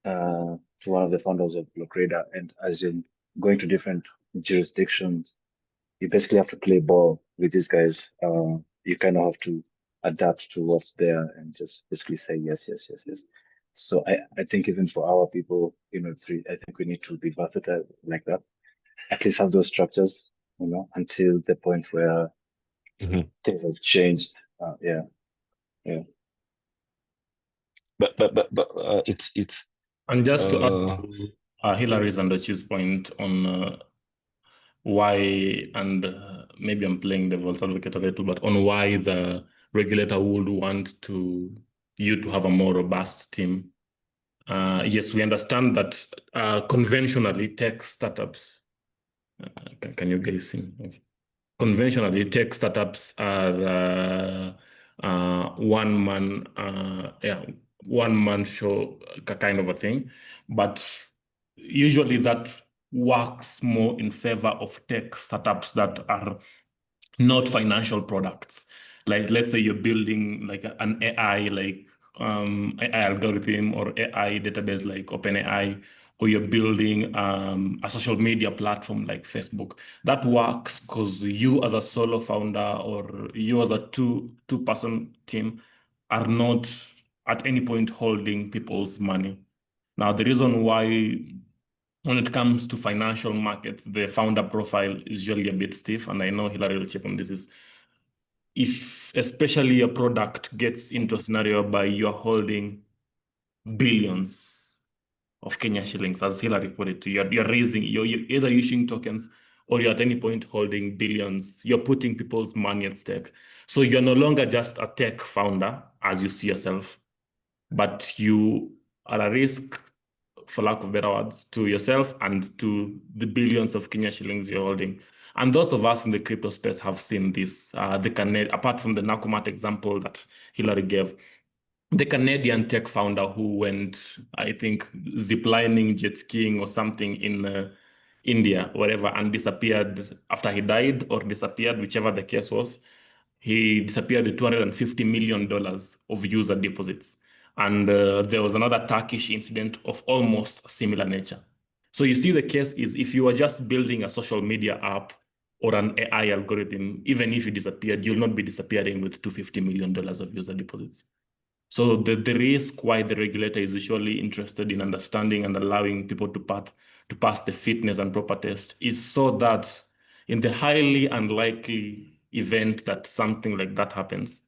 to one of the founders of Blockradar, and as in going to different jurisdictions, you basically have to play ball with these guys. You kind of have to adapt to what's there and just basically say yes. So I think even for our people, I think we need to be versatile like that. At least have those structures, until the point where things have changed. Yeah. But it's And just to add to Hilary's and Dochi's point on why, and maybe I'm playing devil's advocate a little, but on why the regulator would want you to have a more robust team. Yes, we understand that conventionally tech startups, can you guys see me? Okay. Conventionally, tech startups are one man show kind of a thing, but usually that works more in favor of tech startups that are not financial products. Like, let's say you're building like an AI, like AI algorithm or AI database like OpenAI, or you're building a social media platform like Facebook. That works because you as a solo founder or you as a two-person team are not at any point holding people's money. Now, the reason why when it comes to financial markets, the founder profile is usually a bit stiff, and I know Hilary will chip on this, is if especially a product gets into a scenario by you're holding billions of Kenya shillings, as Hilary put it, you're raising, you're either issuing tokens or you're at any point holding billions, you're putting people's money at stake. So you're no longer just a tech founder as you see yourself, but you are a risk, for lack of better words, to yourself and to the billions of Kenya shillings you're holding. And those of us in the crypto space have seen this. Apart from the Nakumat example that Hilary gave, the Canadian tech founder who went, I think, ziplining, jet skiing or something in India, wherever, and disappeared after he died or disappeared, whichever the case was. He disappeared with $250 million of user deposits. And there was another Turkish incident of almost similar nature. So you see, the case is if you are just building a social media app or an AI algorithm, even if you disappeared, you'll not be disappearing with $250 million of user deposits. So the risk why the regulator is usually interested in understanding and allowing people to pass the fitness and proper test is so that in the highly unlikely event that something like that happens,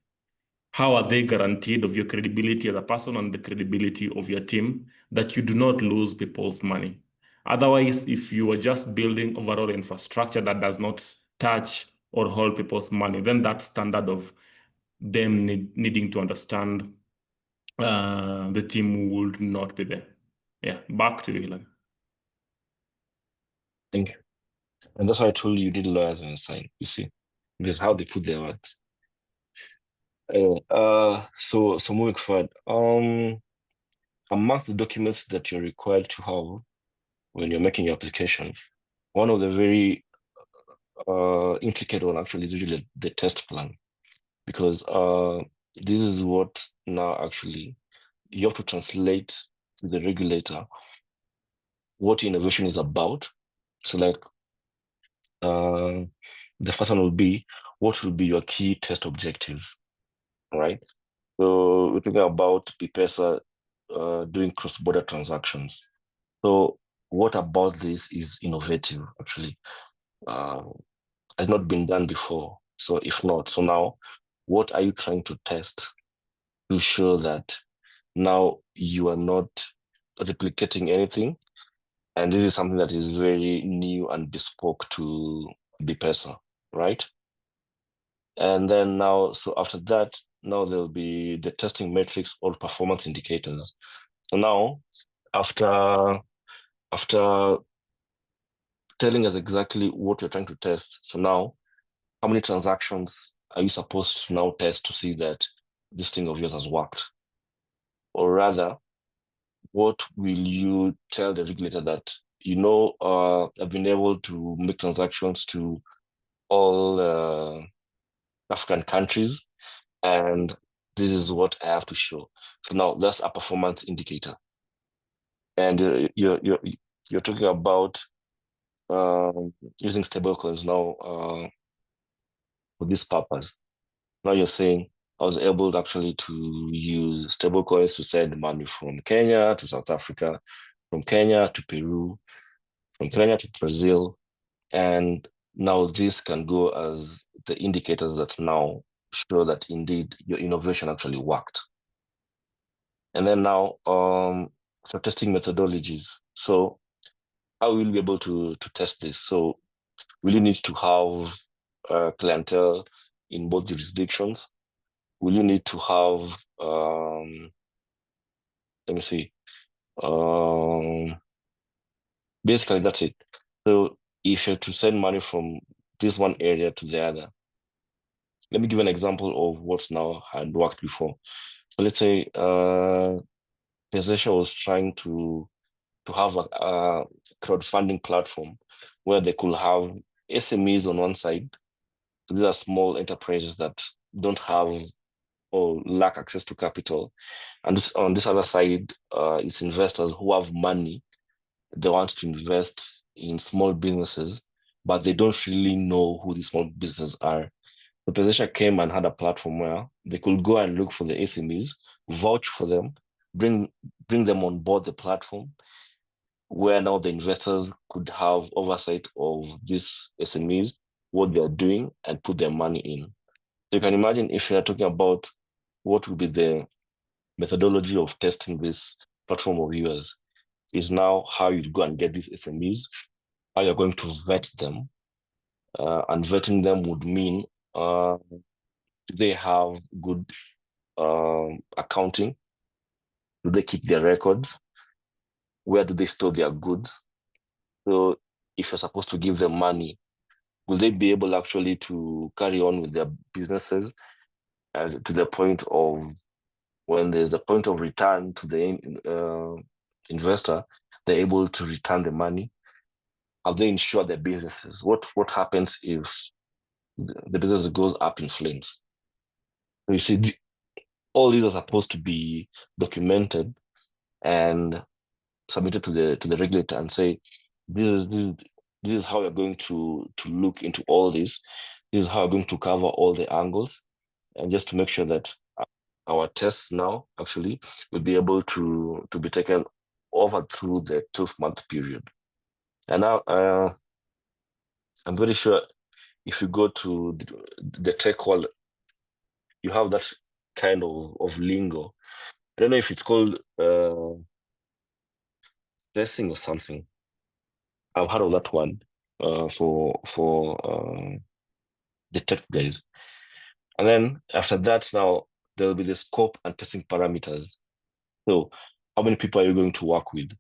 how are they guaranteed of your credibility as a person and the credibility of your team that you do not lose people's money? Otherwise, if you are just building overall infrastructure that does not touch or hold people's money, then that standard of them needing to understand the team would not be there. Yeah, back to you, Hilary. Thank you. And that's why I told you did lawyers on the side, you see, because how they put their words. Anyway, so moving forward, amongst the documents that you're required to have when you're making your application, one of the very intricate one actually is usually the test plan, because this is what now actually you have to translate to the regulator what innovation is about. So like the first one will be, what will be your key test objectives, right? So we're talking about BPESA doing cross-border transactions. So what about this is innovative, actually? Has not been done before. So if not, so now what are you trying to test to show that now you are not replicating anything? And this is something that is very new and bespoke to BPESA, right? And then now, so after that, now there'll be the testing metrics or performance indicators. So now, after telling us exactly what you're trying to test, so now, how many transactions are you supposed to now test to see that this thing of yours has worked? Or rather, what will you tell the regulator that, I've been able to make transactions to all African countries, and this is what I have to show. So now that's a performance indicator. And you're talking about using stablecoins now for this purpose. Now you're saying I was able actually to use stablecoins to send money from Kenya to South Africa, from Kenya to Peru, from Kenya to Brazil. And now this can go as the indicators that now show that indeed your innovation actually worked. And then now for testing methodologies. So how will you be able to test this? So will you need to have clientele in both jurisdictions? Will you need to have, let me see, basically that's it. So if you're to send money from this one area to the other, let me give an example of what now had worked before. So let's say Pesesha was trying to to have a crowdfunding platform where they could have SMEs on one side. So these are small enterprises that don't have or lack access to capital. And on this other side, it's investors who have money. They want to invest in small businesses, but they don't really know who these small businesses are. The Pezesha came and had a platform where they could go and look for the SMEs, vouch for them, bring them on board the platform, where now the investors could have oversight of these SMEs, what they're doing, and put their money in. So you can imagine if you're talking about what would be the methodology of testing this platform of yours, is now how you go and get these SMEs, how you're going to vet them. And vetting them would mean do they have good accounting? Do they keep their records? Where do they store their goods? So if you're supposed to give them money, will they be able actually to carry on with their businesses to the point of when there's the point of return to the investor, they're able to return the money? Have they insured their businesses? What happens if the business goes up in flames? You see, all these are supposed to be documented and submitted to the regulator and say, this is how you're going to look into all this. This is how you're going to cover all the angles, and just to make sure that our tests now actually will be able to be taken over through the 12-month period. And now I'm very sure if you go to the tech world, you have that kind of lingo. I don't know if it's called testing or something. I've heard of that one for the tech guys. And then after that, now there will be the scope and testing parameters. So how many people are you going to work with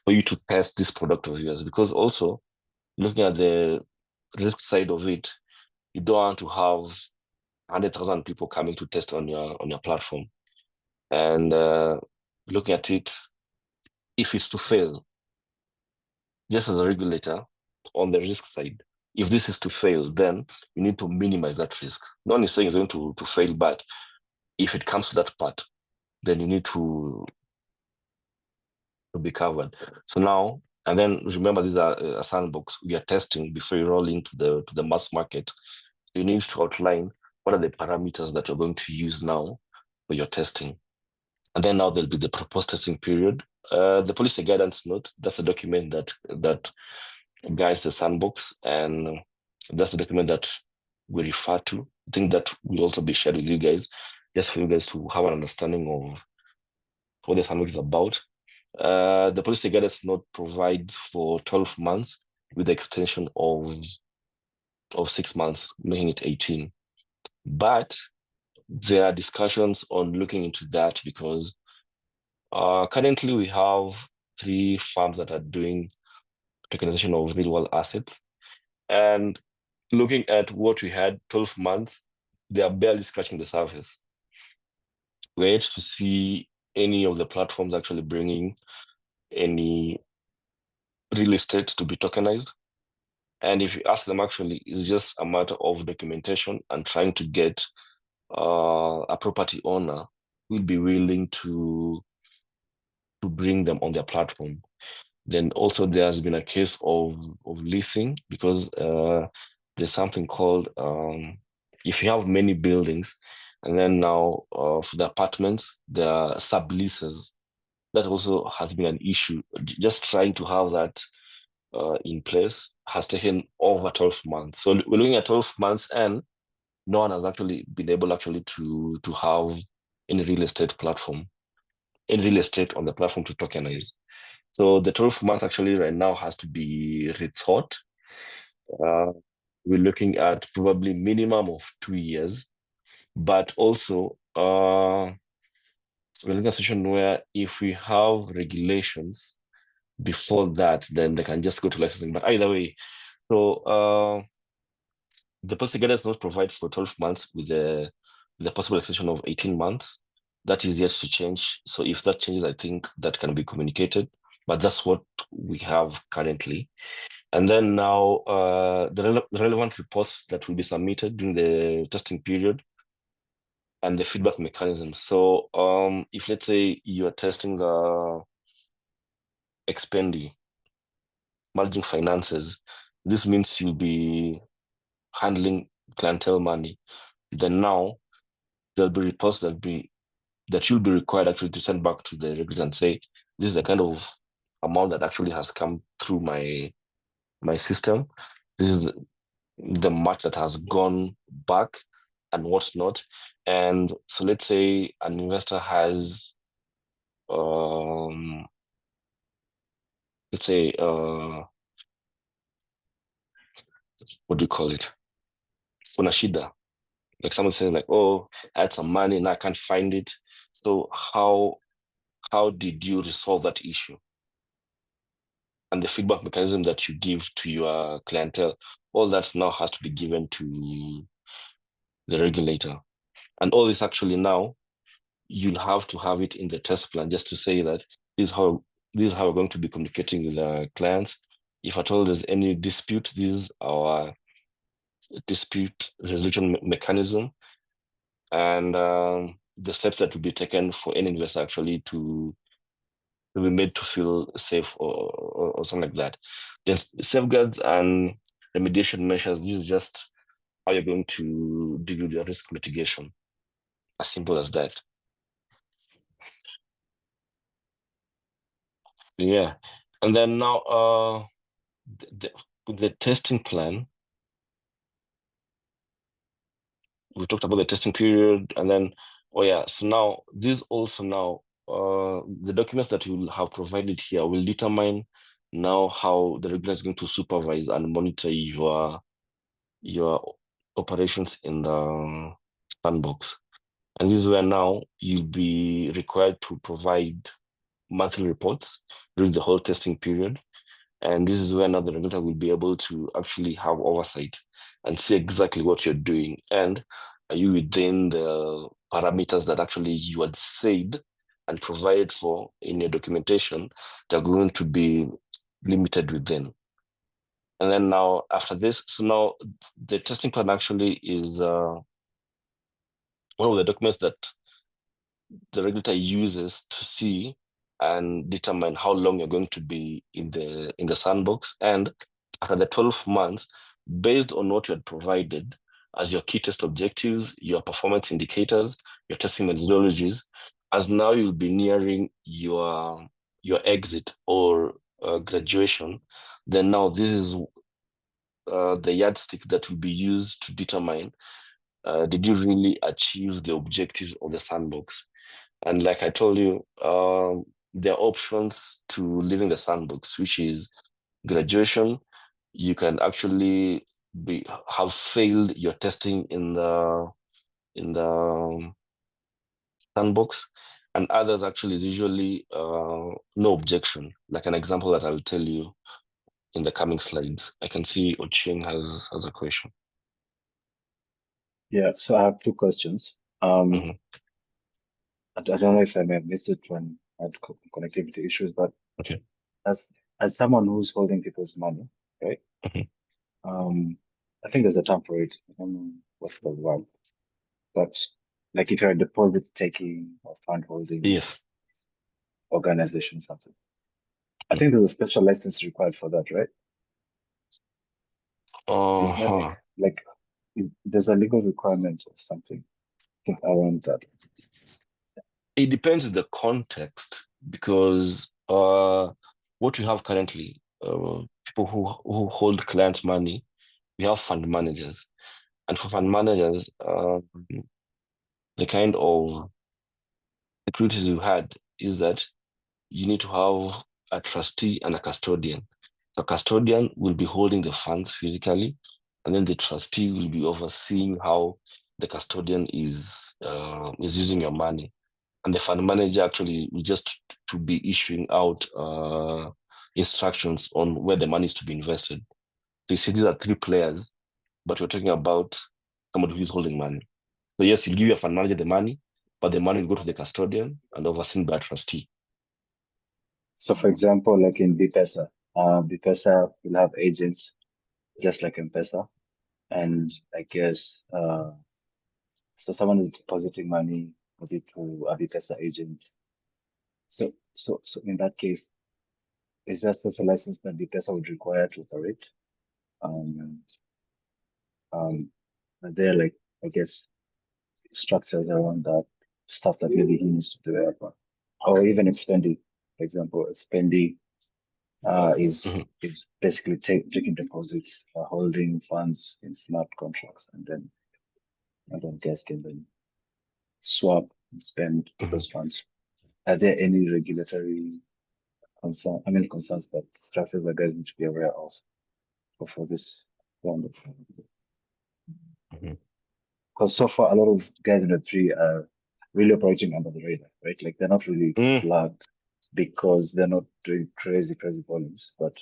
for you to test this product of yours? Because also looking at the risk side of it, you don't want to have 100,000 people coming to test on your platform. And looking at it, if it's to fail, just as a regulator on the risk side, if this is to fail, then you need to minimize that risk. No one is saying it's going to fail, but if it comes to that part, then you need to be covered. So now, and then remember, these are a sandbox. We are testing before you roll into the mass market. You need to outline what are the parameters that you're going to use now for your testing. And then now there'll be the proposed testing period. The policy guidance note, that's the document that guides the sandbox, and that's the document that we refer to. I think that will also be shared with you guys, just for you guys to have an understanding of what the sandbox is about. The policy guidance note provides for 12 months with the extension of 6 months, making it 18. But there are discussions on looking into that because currently we have 3 firms that are doing tokenization of real world assets. And looking at what we had 12 months, they are barely scratching the surface. We're yet to see any of the platforms actually bringing any real estate to be tokenized. And if you ask them, actually, it's just a matter of documentation and trying to get a property owner who will be willing to bring them on their platform. Then also there's been a case of leasing, because there's something called if you have many buildings and then now for the apartments, there are subleases. That also has been an issue. Just trying to have that in place has taken over 12 months. So we're looking at 12 months and no one has actually been able to have any real estate platform, any real estate on the platform to tokenize. So the 12 months actually right now has to be rethought. We're looking at probably minimum of 2 years, but also we're looking at a situation where if we have regulations before that, then they can just go to licensing. But either way, so the policy guidance does not provide for 12 months with the possible extension of 18 months. That is yet to change. So if that changes, I think that can be communicated. but that's what we have currently. And then now the relevant reports that will be submitted during the testing period and the feedback mechanism. So if let's say you are testing the expendi, managing finances, this means you'll be handling clientele money. Then now there'll be reports that you'll be required actually to send back to the regulator and say, this is the kind of amount that actually has come through my system. This is the much that has gone back and what's not. And so let's say an investor has let's say what do you call it? Kuna shida. Like someone saying like, oh, I had some money and I can't find it. So how did you resolve that issue? And the feedback mechanism that you give to your clientele, all that now has to be given to the regulator. And all this actually now, you'll have to have it in the test plan just to say that this is how we're going to be communicating with the clients. If at all there's any dispute, this is our dispute resolution mechanism. And the steps that will be taken for any investor actually to be made to feel safe or something like that. Then safeguards and remediation measures, this is just how you're going to deal with the risk mitigation. As simple as that. Yeah. And then now with the testing plan, we talked about the testing period, and then so now this also now the documents that you will have provided here will determine now how the regulator is going to supervise and monitor your operations in the sandbox. And this is where now you'll be required to provide monthly reports during the whole testing period. And this is where now the regulator will be able to actually have oversight and see exactly what you're doing. And are you within the parameters that actually you had said and provided for in your documentation, they're going to be limited within. And then now after this, so now the testing plan actually is one of the documents that the regulator uses to see and determine how long you're going to be in the sandbox. And after the 12 months, based on what you had provided as your key test objectives, your performance indicators, your testing methodologies, as now you'll be nearing your exit or graduation, then now this is the yardstick that will be used to determine did you really achieve the objectives of the sandbox. And like I told you, there are options to leaving the sandbox, which is graduation. You can actually have failed your testing in the sandbox, and others actually is usually no objection. Like an example that I'll tell you in the coming slides. I can see Ochieng has a question. Yeah, so I have two questions. I don't know if I may have missed it when I had connectivity issues, but okay, as someone who's holding people's money, right? I think there's a term for it. I don't know what's the word, but like if you're a deposit taking or fund holding yes, organization, something. I think there's a special license required for that, right? Isn't that like there's a legal requirement or something? I think around that. It depends on the context, because what we have currently, people who hold clients' money, we have fund managers. And for fund managers, the kind of securities you had is that you need to have a trustee and a custodian. So custodian will be holding the funds physically, and then the trustee will be overseeing how the custodian is using your money. And the fund manager actually will just to be issuing out instructions on where the money is to be invested. So you see, these are three players, but we're talking about somebody who is holding money. So yes, you give your fund manager the money, but the money will go to the custodian and overseen by a trustee. So for example, like in BPESA, BPESA will have agents just like M-Pesa. And I guess, so someone is depositing money maybe to a BPESA agent. So in that case, is there a special license that BPESA would require to operate? Are there, like, I guess, structures around that stuff that maybe he needs to develop, or even Expendi, for example, Expendi is basically taking deposits, holding funds in smart contracts, and then guests can then swap and spend those funds. Are there any regulatory concerns that structures that guys need to be aware of for this round of? Because so far, a lot of guys in the Web3 are really operating under the radar, right? Like they're not really flagged because they're not doing crazy volumes. But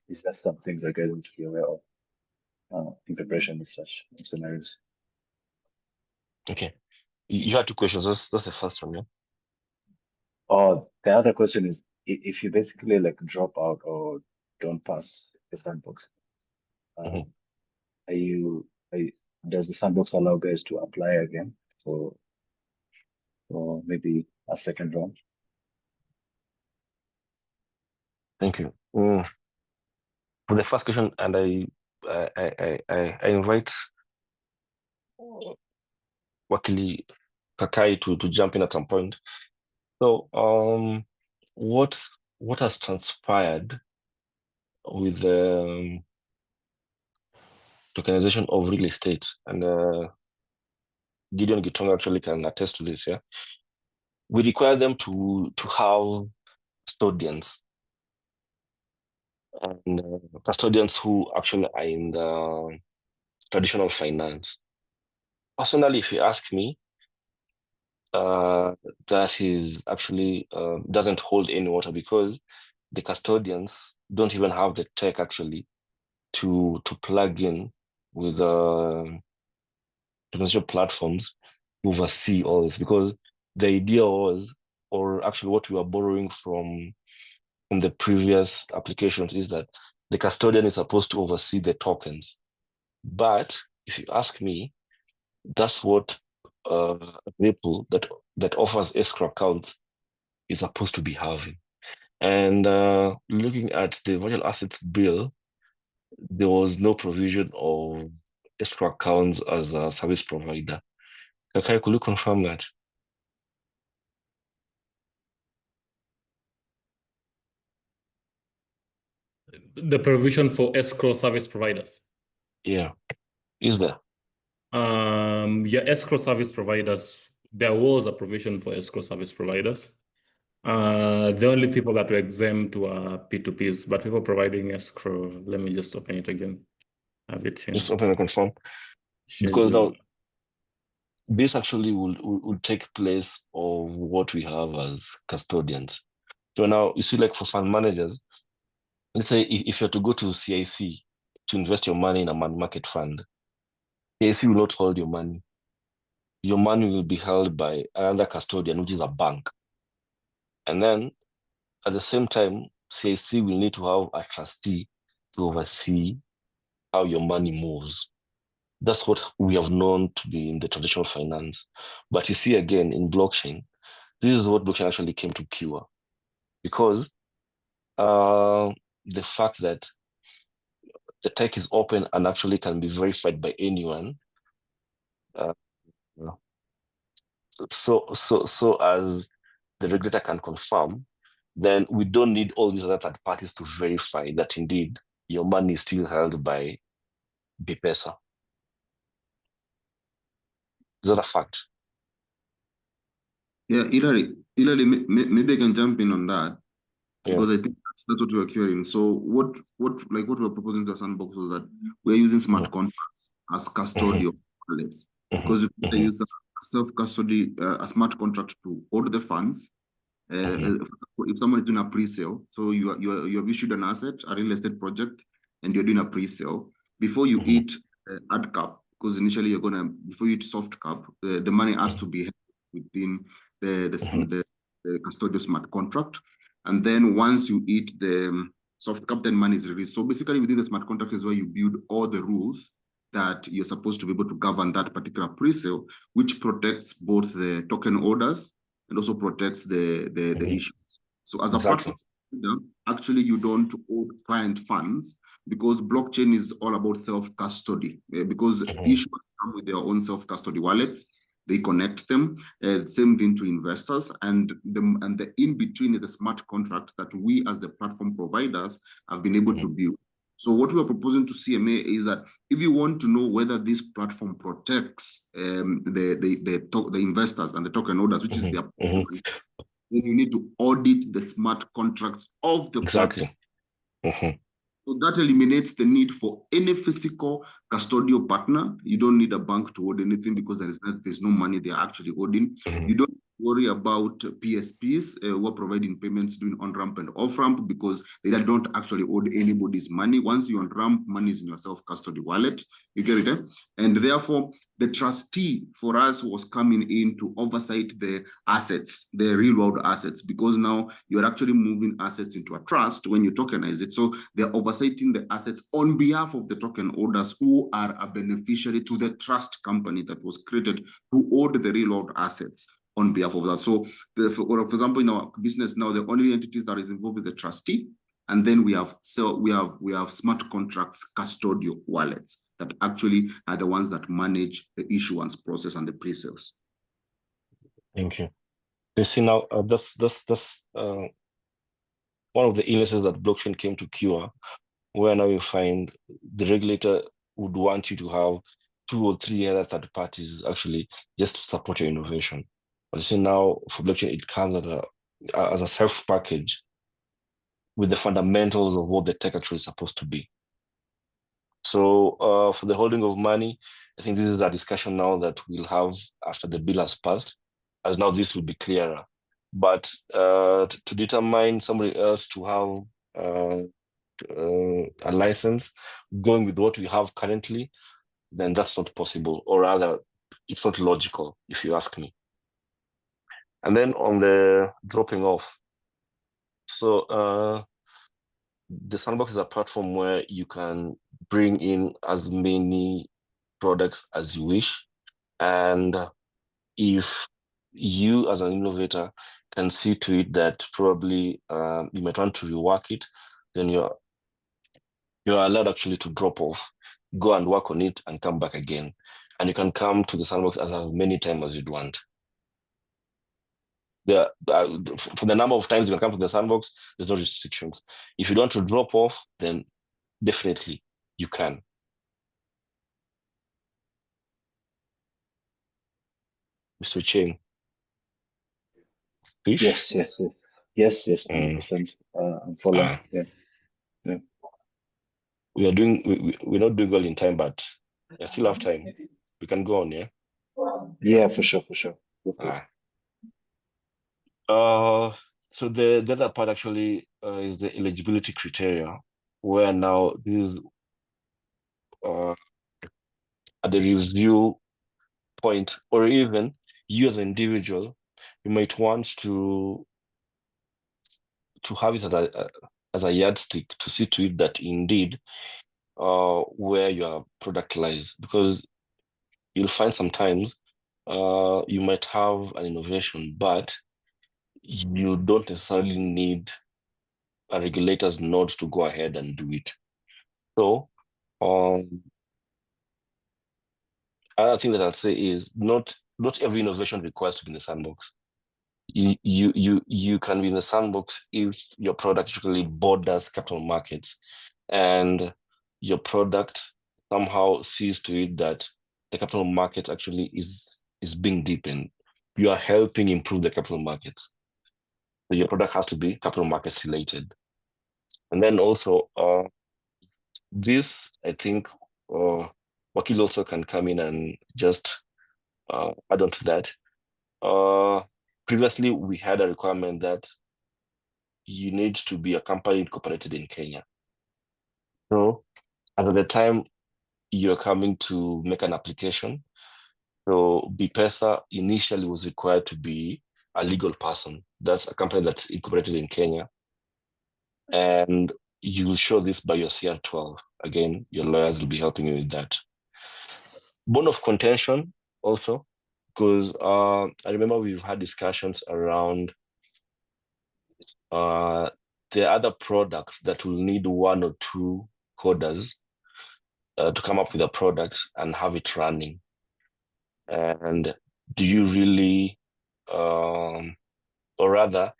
is that something that guys need to be aware of in preparation of such scenarios? Okay. You had two questions. That's the first one, yeah? The other question is, if you basically like drop out or don't pass the sandbox, does the sandbox allow guys to apply again for maybe a second round? Thank you. For the first question, and I invite Wakili Kakai to jump in at some point. So what has transpired with the tokenization of real estate, and Gideon Gitonga actually can attest to this, yeah? We require them to have custodians, and custodians who actually are in the traditional finance. Personally, if you ask me, that is actually doesn't hold any water, because the custodians don't even have the tech actually to plug in with potential platforms to oversee all this, because the idea was, or actually what we are borrowing from the previous applications, is that the custodian is supposed to oversee the tokens. But if you ask me, that's what Ripple that offers escrow accounts is supposed to be having. And looking at the virtual assets bill, there was no provision of escrow accounts as a service provider. Kakai, could you confirm that? The provision for escrow service providers. Yeah, is there? Yeah, escrow service providers. There was a provision for escrow service providers. The only people that were exempt were P2Ps, but people providing escrow. Let me just open it again. Have it here. Just open and confirm. Because now this actually will take place of what we have as custodians. So now you see, like for fund managers, let's say if you're to go to CIC to invest your money in a money market fund, CIC will not hold your money. Your money will be held by another custodian, which is a bank. And then at the same time, CIC will need to have a trustee to oversee how your money moves. That's what we have known to be in the traditional finance. But you see, again, in blockchain, this is what blockchain actually came to cure. Because the fact that the tech is open and actually can be verified by anyone, so as the regulator can confirm, then we don't need all these other third parties to verify that indeed your money is still held by BPESA. Is that a fact? Yeah, Hilary, maybe I can jump in on that, because I think that's what we are querying. So what we're proposing to the sandbox was that we're using smart contracts as custodial wallets, because you can use a self-custody, a smart contract to hold the funds. If someone is doing a pre-sale, so you have issued an asset, a real estate project, and you're doing a pre-sale, before you eat hard cap, because initially before you eat soft cap, the money has to be within the custodial smart contract. And then once you eat the soft cap, then money is released. So basically within the smart contract is where you build all the rules that you're supposed to be able to govern that particular pre-sale, which protects both the token holders and also protects the issues. So as a platform, actually you don't owe client funds, because blockchain is all about self-custody, because issuers come with their own self-custody wallets. They connect them, same thing to investors, and the in-between is the smart contract that we as the platform providers have been able to build. So what we are proposing to CMA is that if you want to know whether this platform protects the investors and the token holders, which is their then you need to audit the smart contracts of the platform. So that eliminates the need for any physical custodial partner. You don't need a bank to hold anything, because there's no money they're actually holding. You don't worry about PSPs who are providing payments doing on-ramp and off-ramp, because they don't actually hold anybody's money. Once you on-ramp, money is in your self-custody wallet. You get it? Eh? And therefore, the trustee for us was coming in to oversight the assets, the real-world assets, because now you're actually moving assets into a trust when you tokenize it. So they're oversighting the assets on behalf of the token holders who are a beneficiary to the trust company that was created to hold the real-world assets on behalf of that. So, for example, in our business now, the only entities that is involved with the trustee, and then we have smart contracts custodial wallets that actually are the ones that manage the issuance process and the pre-sales. Thank you. You see now, that's one of the illnesses that blockchain came to cure, where now you find the regulator would want you to have 2 or 3 other third parties actually just to support your innovation. But you see now for blockchain, it comes as a self package with the fundamentals of what the tech actually is supposed to be. So for the holding of money, I think this is a discussion now that we'll have after the bill has passed, as now this will be clearer. But to determine somebody else to have a license going with what we have currently, then that's not possible, or rather, it's not logical, if you ask me. And then on the dropping off, so the Sandbox is a platform where you can bring in as many products as you wish. And if you as an innovator can see to it that probably you might want to rework it, then you're allowed actually to drop off, go and work on it and come back again. And you can come to the Sandbox as many times as you'd want. For the number of times you can come to the Sandbox, there's no restrictions. If you want to drop off, then definitely you can. Mr. Cheng. Fish? Yes, 100%. I'm following. Yeah. We're not doing well in time, but I still have time. We can go on, yeah? Yeah, for sure. So the other part actually is the eligibility criteria, where now this is at the review point, or even you as an individual, you might want to have it as a yardstick to see to it that indeed where your product lies, because you'll find sometimes you might have an innovation, but you don't necessarily need a regulator's nod to go ahead and do it. So another thing that I'll say is not every innovation requires to be in the Sandbox. You can be in the Sandbox if your product actually borders capital markets and your product somehow sees to it that the capital market actually is being deepened. You are helping improve the capital markets. So your product has to be capital markets related. And then also this, I think, Wakil also can come in and just add on to that. Previously, we had a requirement that you need to be a company incorporated in Kenya. So, as at the time you're coming to make an application, so BPESA initially was required to be a legal person. that's a company that's incorporated in Kenya, and you will show this by your CR12. Again, your lawyers will be helping you with that. Bone of contention also, because I remember we've had discussions around the other products that will need 1 or 2 coders to come up with a product and have it running. And do you really, or rather,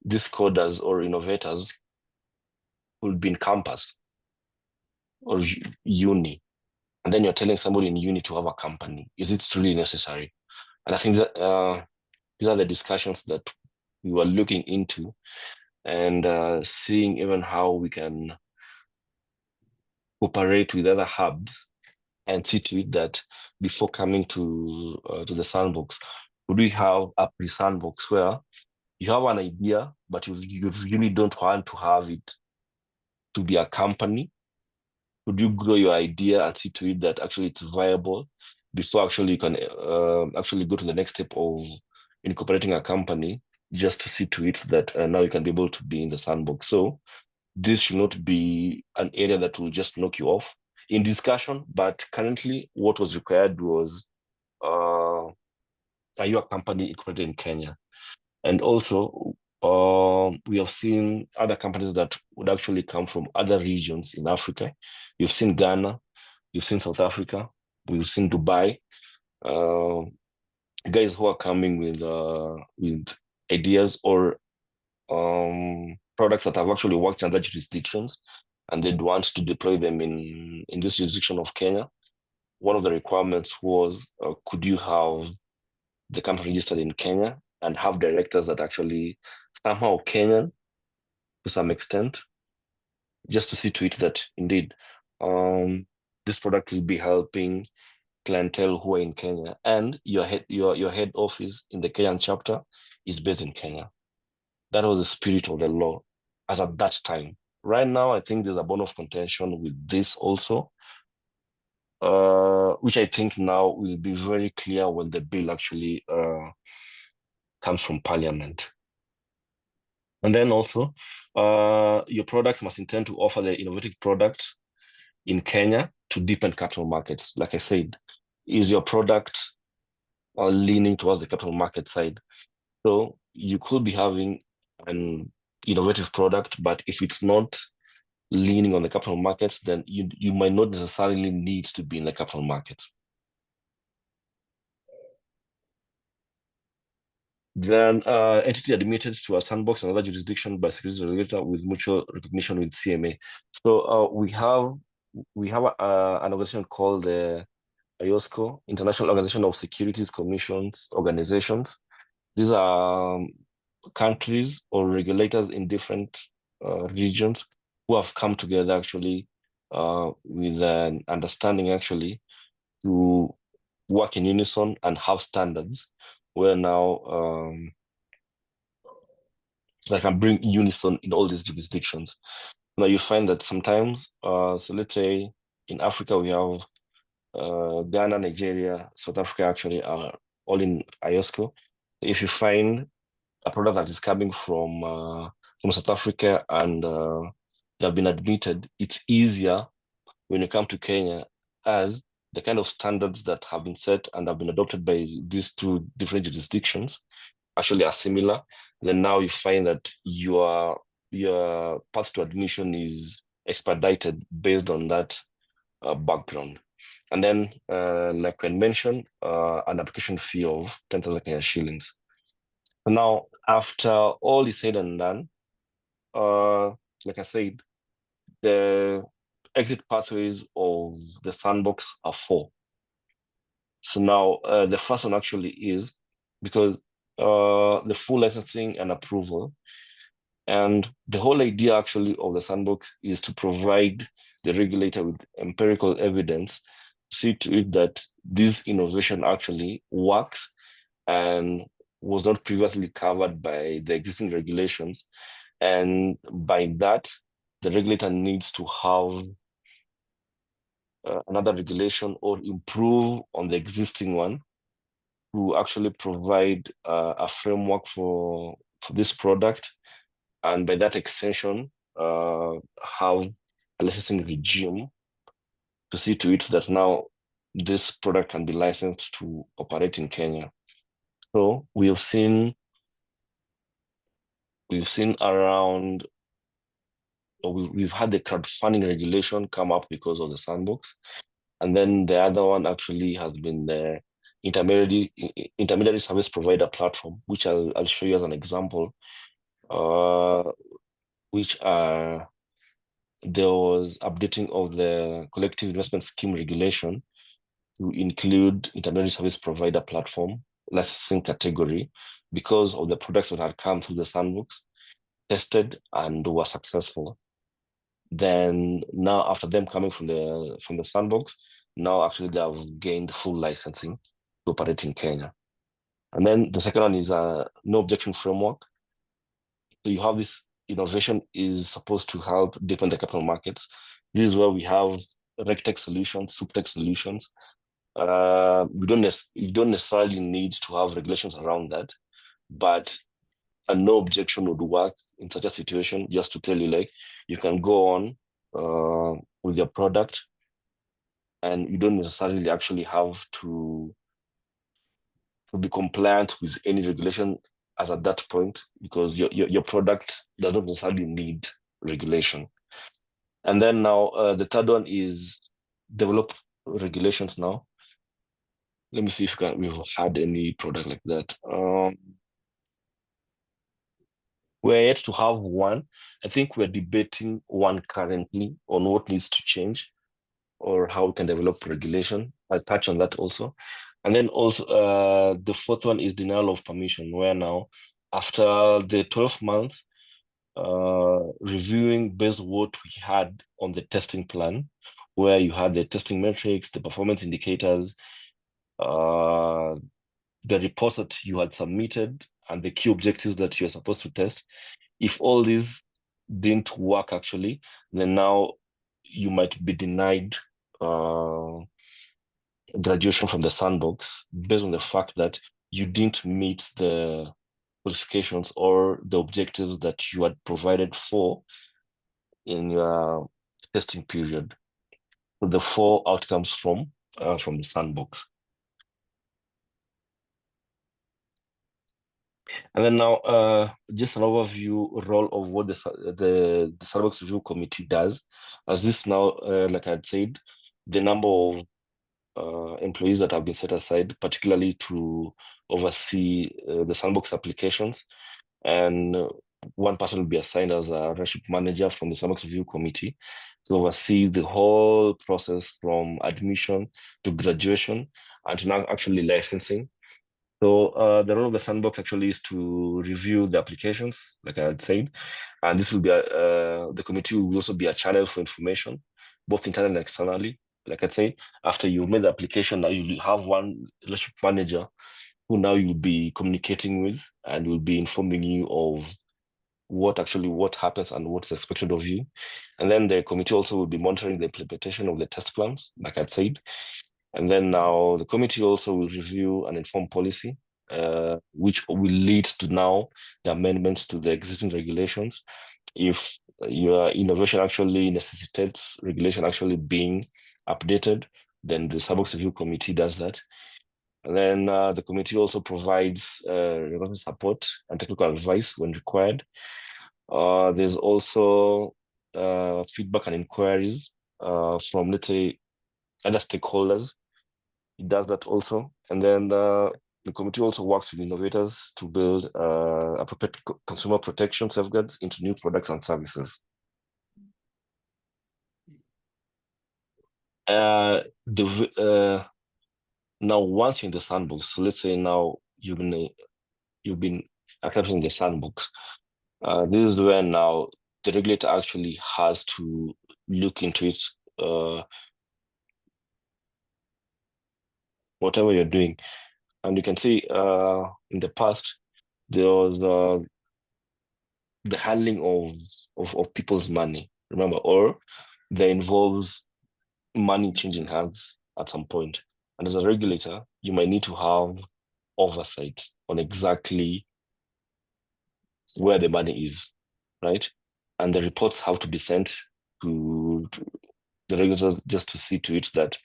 these coders or innovators will be in campus or uni, and then you're telling somebody in uni to have a company. Is it really necessary? And I think that these are the discussions that we were looking into, and seeing even how we can cooperate with other hubs and see to it that before coming to the sandbox, would we have a pre-sandbox where you have an idea, but you really don't want to have it to be a company? Would you grow your idea and see to it that actually it's viable before actually you can actually go to the next step of incorporating a company, just to see to it that now you can be able to be in the sandbox? So this should not be an area that will just knock you off in discussion, but currently what was required was, are you a company incorporated in Kenya? And also, we have seen other companies that would actually come from other regions in Africa. You've seen Ghana, you've seen South Africa, we've seen Dubai. Guys who are coming with ideas or products that have actually worked in other jurisdictions, and they'd want to deploy them in this jurisdiction of Kenya. One of the requirements was, could you have the company registered in Kenya and have directors that actually somehow Kenyan to some extent, just to see to it that indeed this product will be helping clientele who are in Kenya, and your head office in the Kenyan chapter is based in Kenya. That was the spirit of the law as at that time. Right now, I think there's a bone of contention with this also, which I think now will be very clear when the bill actually comes from Parliament. And then also, your product must intend to offer the innovative product in Kenya to deepen capital markets. Like I said, is your product leaning towards the capital market side? So you could be having an innovative product, but if it's not leaning on the capital markets, then you might not necessarily need to be in the capital markets. Then entity admitted to a sandbox and other jurisdiction by securities regulator with mutual recognition with CMA. So we have an organization called the IOSCO, International Organization of Securities Commissions Organizations. These are countries or regulators in different regions who have come together actually with an understanding actually to work in unison and have standards where now they can bring unison in all these jurisdictions. Now you find that sometimes, so let's say in Africa we have Ghana, Nigeria, South Africa actually are all in IOSCO. If you find a product that is coming from South Africa and they have been admitted, it's easier when you come to Kenya, as the kind of standards that have been set and have been adopted by these two different jurisdictions actually are similar. Then now you find that your path to admission is expedited based on that background. And then, like I mentioned, an application fee of 10,000 Kenya shillings. Now, after all is said and done, like I said, the exit pathways of the sandbox are 4. So now the first one actually is because the full licensing and approval, and the whole idea actually of the sandbox is to provide the regulator with empirical evidence, see to it that this innovation actually works and was not previously covered by the existing regulations. And by that, the regulator needs to have another regulation or improve on the existing one to actually provide a framework for for this product, and by that extension, have a licensing regime to see to it that now this product can be licensed to operate in Kenya. So we've seen around, or we've had the crowdfunding regulation come up because of the sandbox. And then the other one actually has been the intermediary service provider platform, which I'll show you as an example, which there was updating of the collective investment scheme regulation to include intermediary service provider platform licensing category because of the products that had come through the sandbox, tested and were successful. Then now, after them coming from the sandbox, now actually they have gained full licensing to operate in Kenya. And then the second one is a no objection framework. So you have this innovation is supposed to help deepen the capital markets. This is where we have RegTech solutions, SupTech solutions. You don't necessarily need to have regulations around that, but a no objection would work in such a situation, just to tell you, like, you can go on with your product and you don't necessarily actually have to be compliant with any regulation as at that point, because your product does not necessarily need regulation. And then now the third one is develop regulations now. Let me see if we've had any product like that. We're yet to have one. I think we're debating one currently on what needs to change or how we can develop regulation. I'll touch on that also. And then also the fourth one is denial of permission, where now after the 12 months reviewing based on what we had on the testing plan, where you had the testing metrics, the performance indicators, the reports that you had submitted, and the key objectives that you're supposed to test. If all these didn't work actually, then now you might be denied graduation from the sandbox based on the fact that you didn't meet the qualifications or the objectives that you had provided for in your testing period. The 4 outcomes from the sandbox. And then now, just an overview role of what the Sandbox Review Committee does. As this now, like I had said, the number of employees that have been set aside, particularly to oversee the Sandbox applications, and one person will be assigned as a relationship manager from the Sandbox Review Committee to oversee the whole process from admission to graduation and to now actually licensing. So the role of the sandbox actually is to review the applications, like I had said, and this will be the committee will also be a channel for information, both internally and externally. Like I said, after you made the application, now you have one relationship manager who now you'll be communicating with and will be informing you of what happens and what's expected of you. And then the committee also will be monitoring the implementation of the test plans, like I said. And then now the committee also will review and inform policy, which will lead to now the amendments to the existing regulations. If your innovation actually necessitates regulation actually being updated, then the Sandbox Review Committee does that. And then the committee also provides support and technical advice when required. There's also feedback and inquiries from, let's say, other stakeholders. It does that also. And then the committee also works with innovators to build appropriate consumer protection safeguards into new products and services. Now, once you're in the sandbox, so let's say now you've been accepted in the sandbox. This is where now the regulator actually has to look into it. Whatever you're doing. And you can see in the past, there was the handling of people's money, remember, or that involves money changing hands at some point. And as a regulator, you might need to have oversight on exactly where the money is, right? And the reports have to be sent to the regulators just to see to it that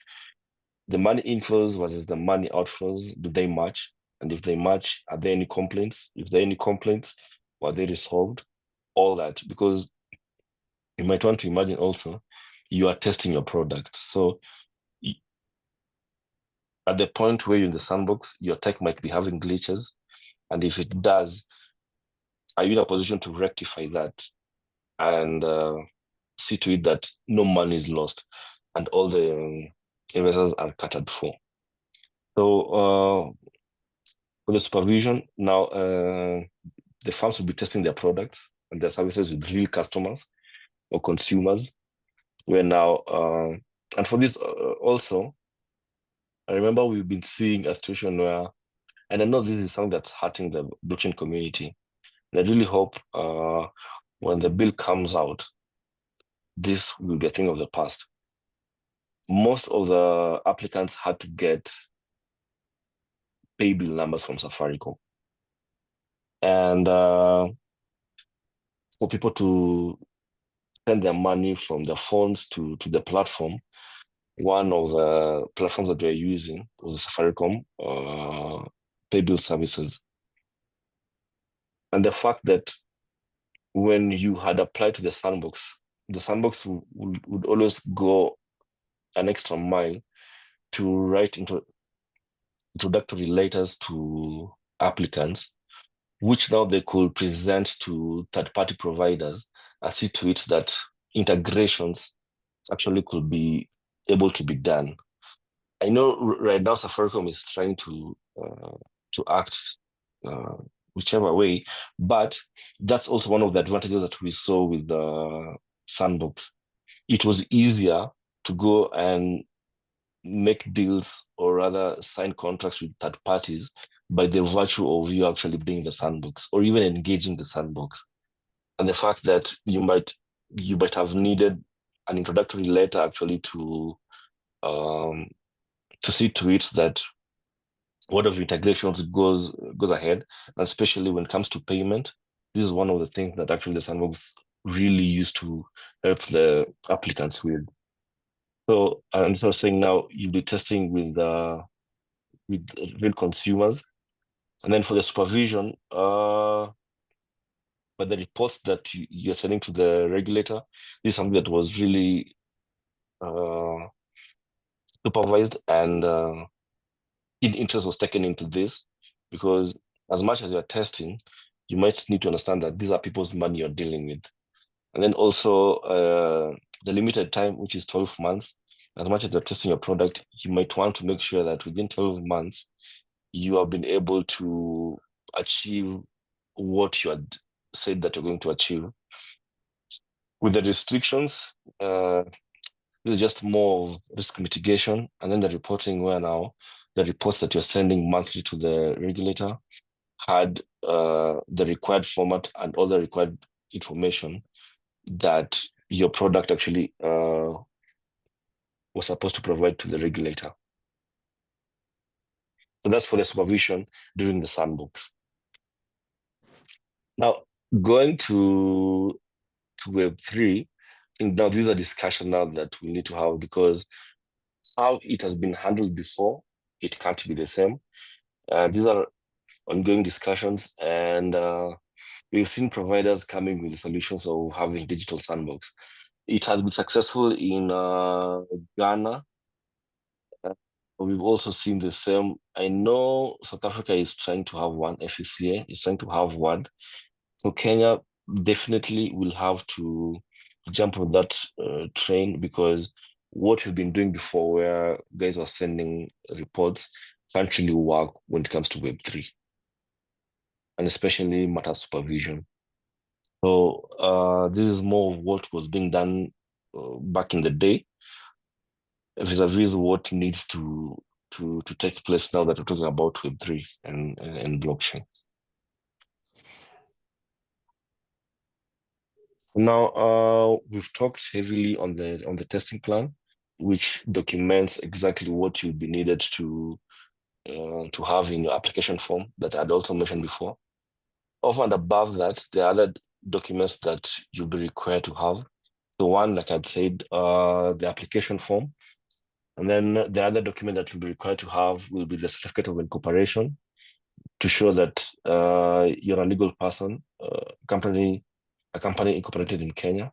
the money inflows versus the money outflows, do they match? And if they match, are there any complaints? If there are any complaints, were they resolved? All that, because you might want to imagine also, you are testing your product. So at the point where you're in the sandbox, your tech might be having glitches. And if it does, are you in a position to rectify that and see to it that no money is lost and all the investors are catered for? So for the supervision, now the firms will be testing their products and their services with real customers or consumers. Where now, and for this also, I remember we've been seeing a situation where, and I know this is something that's hurting the blockchain community. And I really hope when the bill comes out, this will be a thing of the past. Most of the applicants had to get pay bill numbers from Safaricom. And for people to send their money from their phones to the platform, one of the platforms that we're using was the Safaricom pay bill services. And the fact that when you had applied to the sandbox would always go an extra mile to write introductory letters to applicants, which now they could present to third-party providers and see to it that integrations actually could be able to be done. I know right now Safaricom is trying to act whichever way, but that's also one of the advantages that we saw with the sandbox. It was easier to go and make deals or rather sign contracts with third parties by the virtue of you actually being the sandbox or even engaging the sandbox. And the fact that you might have needed an introductory letter actually to see to it that whatever integrations goes ahead, and especially when it comes to payment. This is one of the things that actually the sandbox really used to help the applicants with. So I'm just saying now you'll be testing with real consumers, and then for the supervision, but the reports that you're sending to the regulator, this is something that was really supervised and interest was taken into this, because as much as you're testing, you might need to understand that these are people's money you're dealing with. And then also the limited time, which is 12 months, as much as you're testing your product, you might want to make sure that within 12 months, you have been able to achieve what you had said that you're going to achieve. With the restrictions, this is just more of risk mitigation, and then the reporting where now the reports that you're sending monthly to the regulator had the required format and all the required information that your product actually was supposed to provide to the regulator. So that's for the supervision during the sandbox. Now, going to Web3, I think now these are discussions now that we need to have, because how it has been handled before, it can't be the same. These are ongoing discussions, and we've seen providers coming with solutions of having digital sandbox. It has been successful in Ghana. We've also seen the same. I know South Africa is trying to have one, FECA is trying to have one. So Kenya definitely will have to jump on that train, because what we've been doing before, where guys were sending reports, can't really work when it comes to Web3, and especially matter supervision. So this is more of what was being done back in the day, vis-a-vis what needs to take place now that we're talking about Web3 and blockchain. Now, we've talked heavily on the testing plan, which documents exactly what you'll be needed to have in your application form that I'd also mentioned before. over and above that, there are other documents that you'll be required to have. So one, like I'd said, the application form. And then the other document that you'll be required to have will be the certificate of incorporation to show that you're a legal person, a company incorporated in Kenya.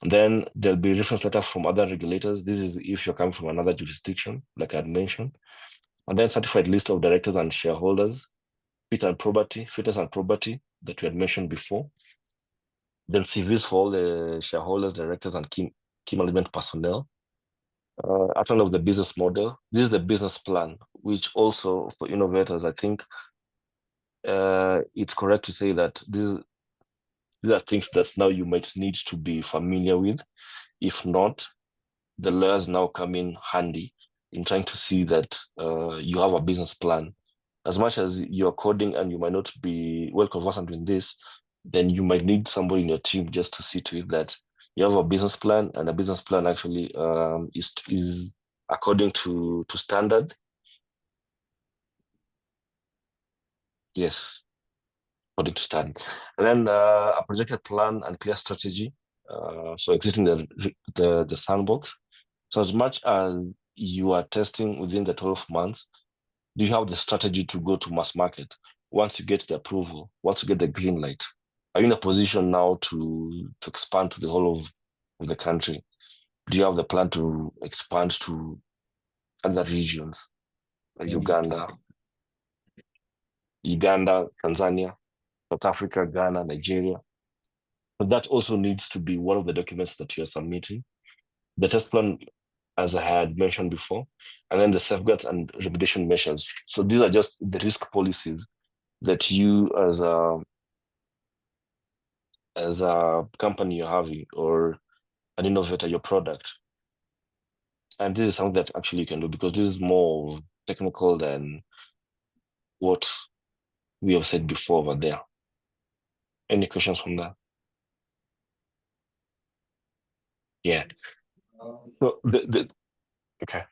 And then there'll be reference letter from other regulators. This is if you're coming from another jurisdiction, like I had mentioned. And then certified list of directors and shareholders, fitness and property that we had mentioned before. Then CVs for all the shareholders, directors, and key management personnel. Outline of the business model. This is the business plan, which also for innovators, I think it's correct to say that these are things that now you might need to be familiar with. If not, the lawyers now come in handy in trying to see that you have a business plan. As much as you're coding and you might not be well conversant with this, then you might need somebody in your team just to see to it that you have a business plan, and a business plan actually is according to standard. Yes, according to standard. And then a projected plan and clear strategy for exiting the sandbox. So as much as you are testing within the 12 months, do you have the strategy to go to mass market? Once you get the approval, once you get the green light, are you in a position now to expand to the whole of the country? Do you have the plan to expand to other regions like Uganda, Tanzania, South Africa, Ghana, Nigeria? But that also needs to be one of the documents that you're submitting. The test plan, as I had mentioned before, and then the safeguards and remediation measures. So these are just the risk policies that you as a company you're having, or an innovator, your product. And this is something that actually you can do, because this is more technical than what we have said before over there. Any questions from that? Yeah. So okay.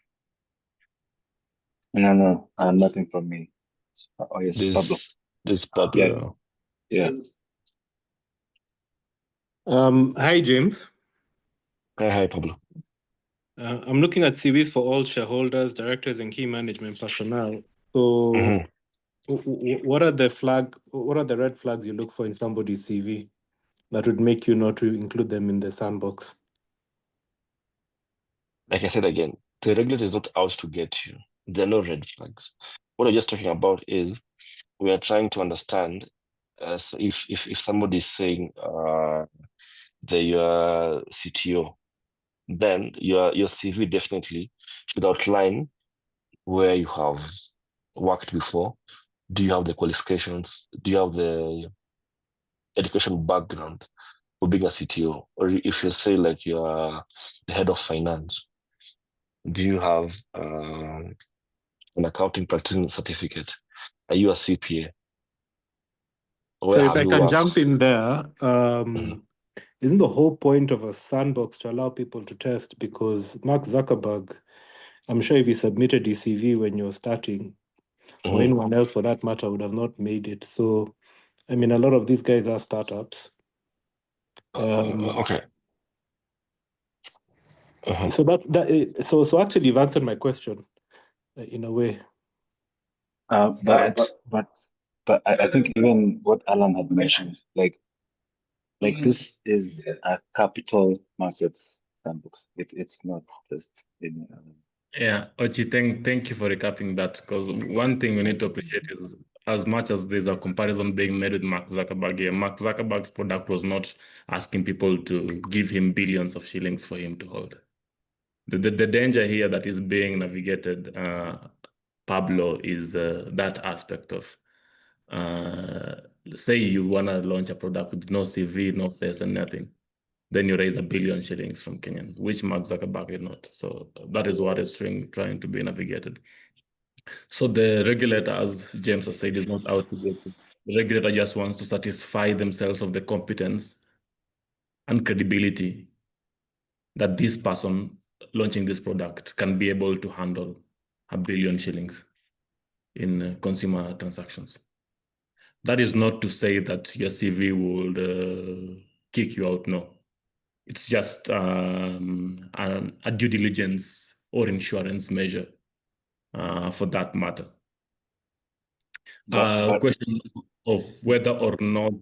No, nothing from me. Oh yes, Pablo. This Pablo. Yeah. Hi, James. Hi, Pablo. I'm looking at CVs for all shareholders, directors, and key management personnel. So, what are the red flags you look for in somebody's CV that would make you not to include them in the sandbox? Like I said again, the regulator is not out to get you. There are no red flags. What we're just talking about is we are trying to understand so if somebody is saying they are CTO, then your CV definitely should outline where you have worked before. Do you have the qualifications? Do you have the education background for being a CTO? Or if you say like you are the head of finance, do you have an accounting practicing certificate? Are you a CPA? So if I can jump in there, isn't the whole point of a sandbox to allow people to test? Because Mark Zuckerberg, I'm sure if he submitted his CV when you're starting, or anyone else for that matter, would have not made it. So, I mean, a lot of these guys are startups. Okay. So actually, you've answered my question in a way. But I think even what Alan had mentioned, like this is a capital markets sandbox. It's not just in. Yeah, Ochi, thank you for recapping that, because one thing we need to appreciate is, as much as there's a comparison being made with Mark Zuckerberg here, Mark Zuckerberg's product was not asking people to give him billions of shillings for him to hold. The danger here that is being navigated, Pablo, is that aspect of, say you want to launch a product with no CV, no face, and nothing. Then you raise 1 billion shillings from Kenyan, which Mark Zuckerberg is not. So that is what is trying to be navigated. So the regulator, as James has said, is not out to get it. The regulator just wants to satisfy themselves of the competence and credibility that this person launching this product can be able to handle 1 billion shillings in consumer transactions. That is not to say that your CV would kick you out, no. It's just a due diligence or insurance measure for that matter. Question of whether or not,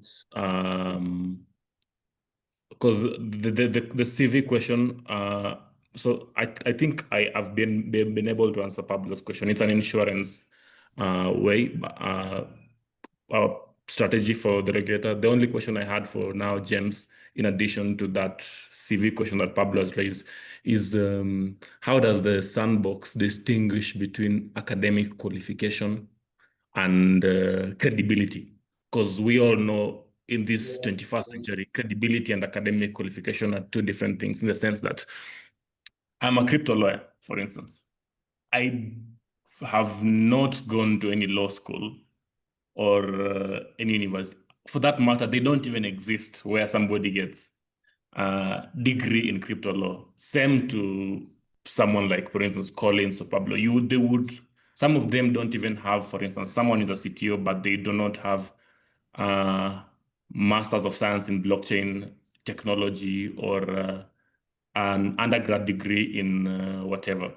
because the CV question, so I think I have been able to answer Pablo's question. It's an insurance way, strategy for the regulator. The only question I had for now, James, in addition to that CV question that Pablo has raised, is how does the sandbox distinguish between academic qualification and credibility? Because we all know in this 21st century, credibility and academic qualification are two different things, in the sense that I'm a crypto lawyer, for instance. I have not gone to any law school or any university. For that matter, they don't even exist where somebody gets a degree in crypto law. Same to someone like, for instance, Collins or Pablo. Some of them don't even have, for instance, someone is a CTO, but they do not have Masters of Science in blockchain technology or an undergrad degree in whatever.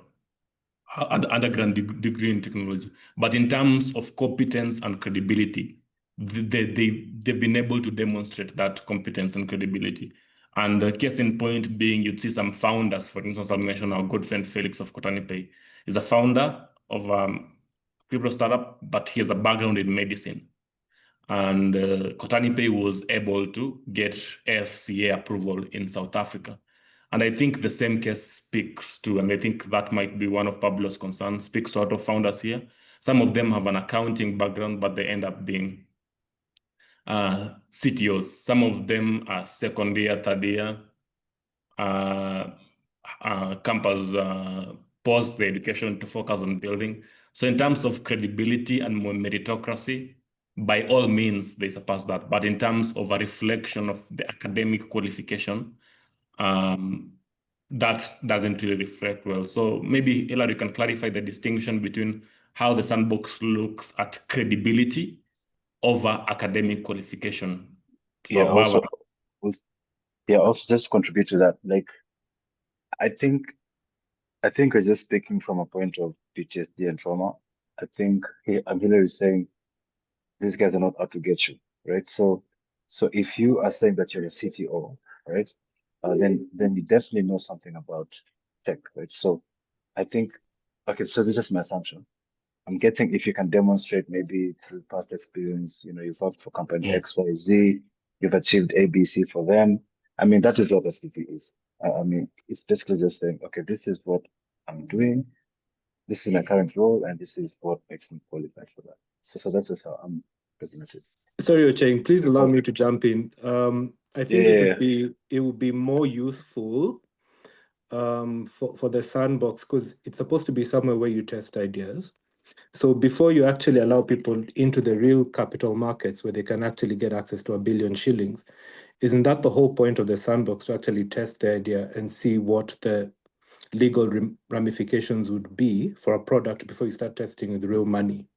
Undergrad degree in technology. But in terms of competence and credibility, they've been able to demonstrate that competence and credibility. And case in point being, you'd see some founders, for instance, I'll mention our good friend Felix of Kotanipe. He's a founder of crypto startup, but he has a background in medicine. And Kotanipe was able to get FCA approval in South Africa. And I think the same case speaks to, and I think that might be one of Pablo's concerns, speaks to a lot of founders here. Some of them have an accounting background, but they end up being CTOs. Some of them are second year, third year, campus paused the education to focus on building. So in terms of credibility and meritocracy, by all means, they surpass that. But in terms of a reflection of the academic qualification, that doesn't really reflect well. So maybe, Hilary, can clarify the distinction between how the sandbox looks at credibility over academic qualification. So also just to contribute to that, like, I think we're just speaking from a point of PTSD and trauma. I think Hilary is saying these guys are not out to get you, right? So if you are saying that you're a CTO, right, then you definitely know something about tech, right? So I think, okay, so this is just my assumption. I'm getting, if you can demonstrate maybe through past experience, you've worked for company X, Y, Z, you've achieved ABC for them. I mean, that is what a CV is. I mean, it's basically just saying, okay, this is what I'm doing, this is my current role, and this is what makes me qualified for that. So that's just how I'm looking at it. Sorry, Ocheng, please allow me to jump in. I think it would be more useful for the sandbox, because it's supposed to be somewhere where you test ideas. So before you actually allow people into the real capital markets where they can actually get access to $1 billion shillings, isn't that the whole point of the sandbox, to actually test the idea and see what the legal ramifications would be for a product before you start testing with real money?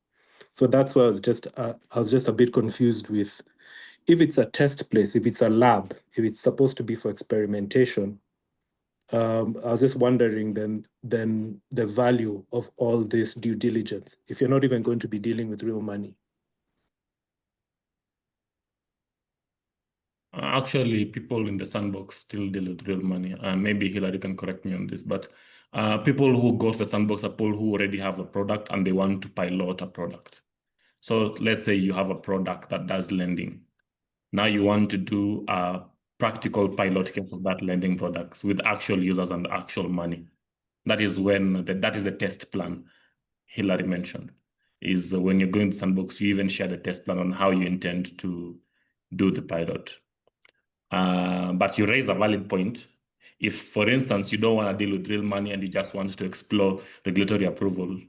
So that's why I was just a bit confused with, if it's a test place, if it's a lab, if it's supposed to be for experimentation, I was just wondering then the value of all this due diligence, if you're not even going to be dealing with real money. Actually, people in the sandbox still deal with real money. Maybe Hilary can correct me on this, but people who go to the sandbox are people who already have a product and they want to pilot a product. So let's say you have a product that does lending. Now you want to do a practical pilot case of that lending products with actual users and actual money. That is that is the test plan Hilary mentioned, is when you're going to sandbox, you even share the test plan on how you intend to do the pilot. But you raise a valid point. If, for instance, you don't want to deal with real money and you just want to explore regulatory approval,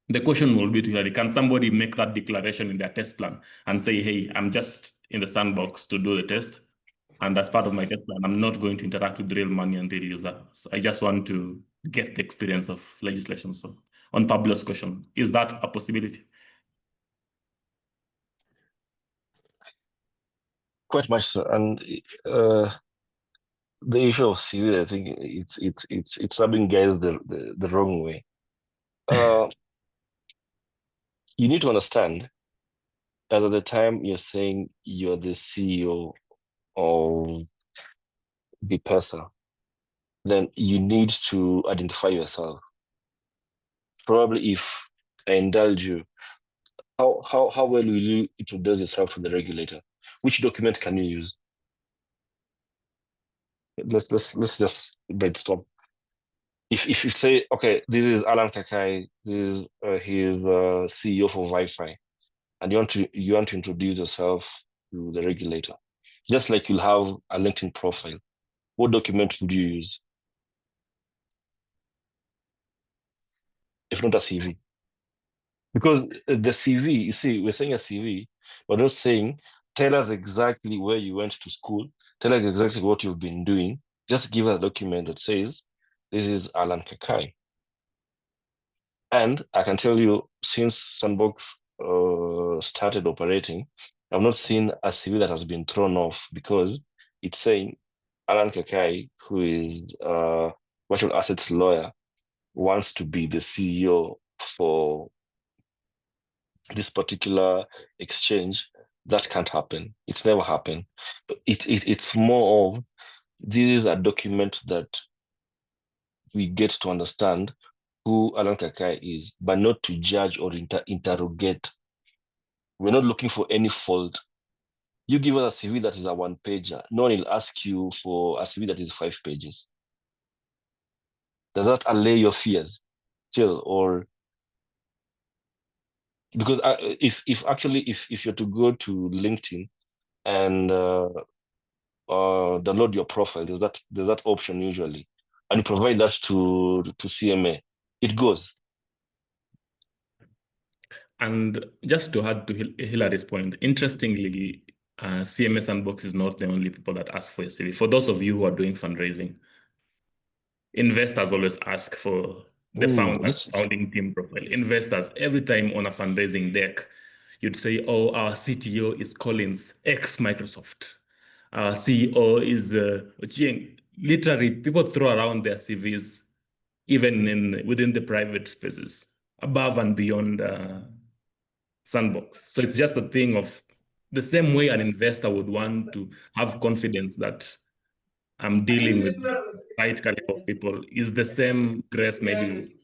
the question will be to Hilary, can somebody make that declaration in their test plan and say, hey, I'm just in the sandbox to do the test, and as part of my test plan, I'm not going to interact with real money and real users. I just want to get the experience of legislation. So on Pablo's question, is that a possibility? Quite much so. And the issue of CV, I think it's rubbing guys the wrong way. You need to understand that at the time you're saying you're the CEO of the person, then you need to identify yourself. Probably if I indulge you, how well will you introduce yourself to the regulator? Which document can you use? Let's just brainstorm. If you say, okay, this is Alan Kakai, this is he is the CEO for Wi-Fi, and you want to introduce yourself to the regulator, just like you'll have a LinkedIn profile, what document would you use? If not a CV. Because the CV, you see, we're saying a CV, we're not saying, tell us exactly where you went to school, tell us exactly what you've been doing. Just give us a document that says, this is Alan Kakai. And I can tell you, since Sandbox started operating, I've not seen a CV that has been thrown off because it's saying Alan Kakai, who is a virtual assets lawyer, wants to be the CEO for this particular exchange. That can't happen. It's never happened. It's more of, this is a document that we get to understand who Alan Kakai is, but not to judge or interrogate. We're not looking for any fault. You give us a CV that is a one-pager. No one will ask you for a CV that is 5 pages. Does that allay your fears still? Or because if you're to go to LinkedIn and download your profile, there's that option usually, and you provide that to CMA, it goes. And just to add to Hilary's point, interestingly, CMA Sandbox is not the only people that ask for your CV. For those of you who are doing fundraising, investors always ask for the founding team profile. Investors, every time on a fundraising deck, you'd say, oh, our CTO is Collins, ex-Microsoft. Our CEO is Jiang. Literally, people throw around their CVs, even within the private spaces, above and beyond Sandbox. So it's just a thing of the same way an investor would want to have confidence that I'm dealing with the right caliber of people, is the same grace maybe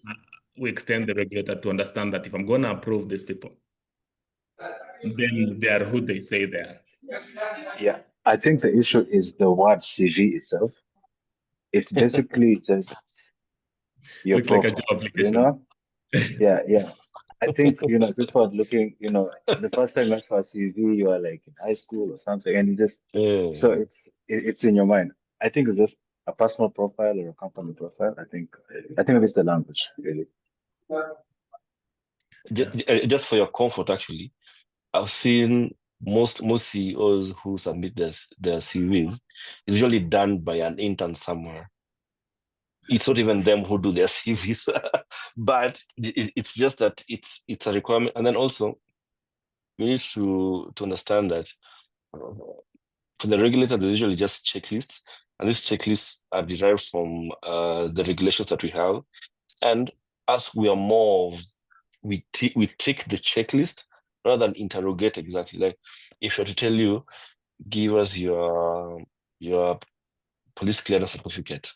we extend the regulator to understand that if I'm going to approve these people, then they are who they say they are. Yeah, I think the issue is the word CV itself. It's basically just your Looks profile, like a job application. you know? Yeah. I think, people are looking, the first time you ask for a CV, you are like in high school or something, and so it's in your mind. I think it's just a personal profile or a company profile. I think it's the language, really. Just for your comfort, actually, I've seen most CEOs who submit their CVs is usually done by an intern somewhere. It's not even them who do their CVs, but it's just that it's a requirement. And then also, you need to understand that for the regulator, there's usually just checklists, and these checklists are derived from the regulations that we have. And as we are more of, we tick the checklist rather than interrogate exactly. Like if I were to tell you, give us your police clearance certificate,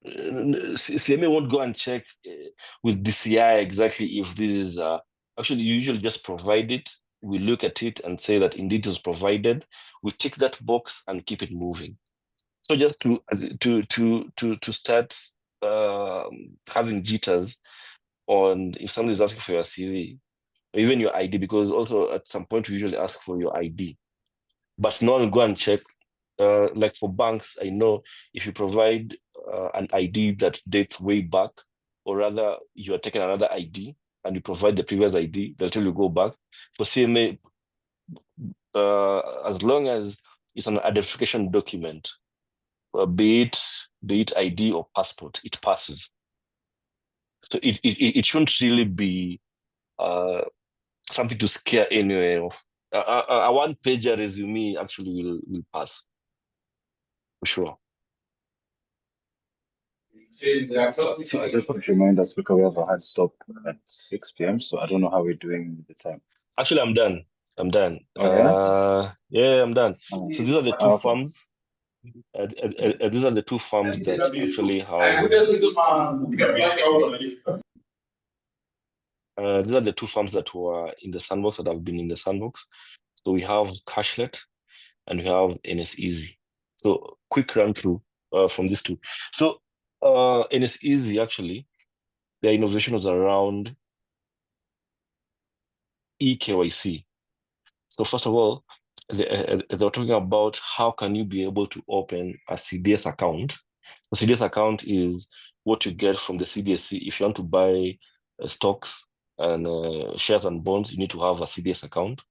CMA won't go and check with DCI exactly if this is actually, you usually just provide it. We look at it and say that indeed it was provided. We tick that box and keep it moving. So just to start having jitters on if somebody is asking for your CV or even your ID, because also at some point we usually ask for your ID, but no one will go and check. Like for banks, I know if you provide an ID that dates way back, or rather you are taking another ID and you provide the previous ID, they'll tell you go back. For CMA, as long as it's an identification document, be it ID or passport, it passes. So it shouldn't really be something to scare anyone off. A one-pager resume actually will pass for sure. So I just want to remind us because we have a hard stop at 6 p.m. So I don't know how we're doing with the time. Actually, I'm done. I'm done. Oh, Yeah, I'm done. yeah? So these are the two Okay. firms. These are the two firms that actually have. These are the two firms that were in the sandbox, that have been in the sandbox. So we have Cashlet and we have NS Easy. So quick run through from these two. So NS Easy, actually, their innovation was around eKYC. So first of all, they were talking about how can you be able to open a CDS account. The CDS account is what you get from the CDSC. If you want to buy stocks and shares and bonds, you need to have a CDS account.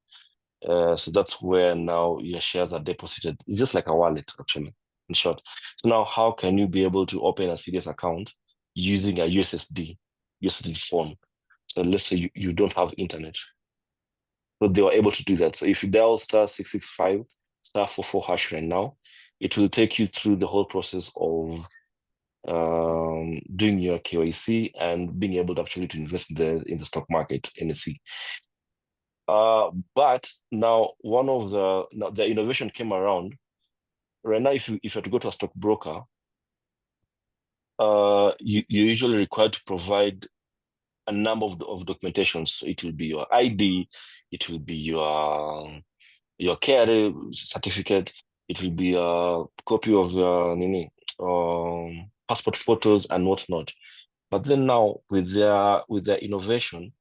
So that's where now your shares are deposited. It's just like a wallet, actually, in short. So now how can you be able to open a CDS account using a USSD phone? So let's say you don't have internet. So they were able to do that. So if you dial *665 *44# right now, it will take you through the whole process of doing your KYC and being able to actually to invest in the stock market, NSE. But now one of the innovation came around. Right now, if you have to go to a stockbroker, you're usually required to provide a number of documentations. So it will be your ID, it will be your KRA certificate, it will be a copy of your passport photos and whatnot. But then now with their innovation,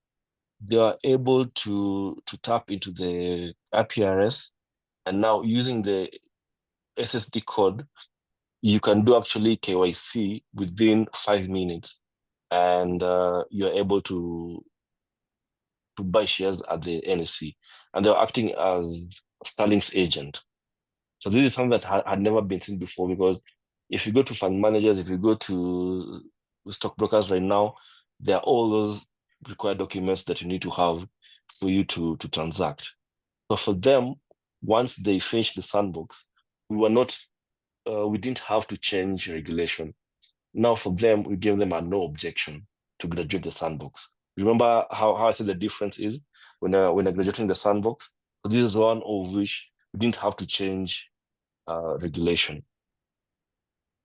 they are able to tap into the IPRS, and now using the SSD code, you can do actually KYC within 5 minutes, and you're able to buy shares at the NSE, and they're acting as Starlink's agent. So this is something that had never been seen before, because if you go to fund managers, if you go to stockbrokers right now, there are all those required documents that you need to have for you to transact. So for them, once they finished the sandbox, we didn't have to change regulation. Now for them, we gave them a no objection to graduate the sandbox. Remember how I said the difference is when I graduating the sandbox? So this is one of which we didn't have to change regulation.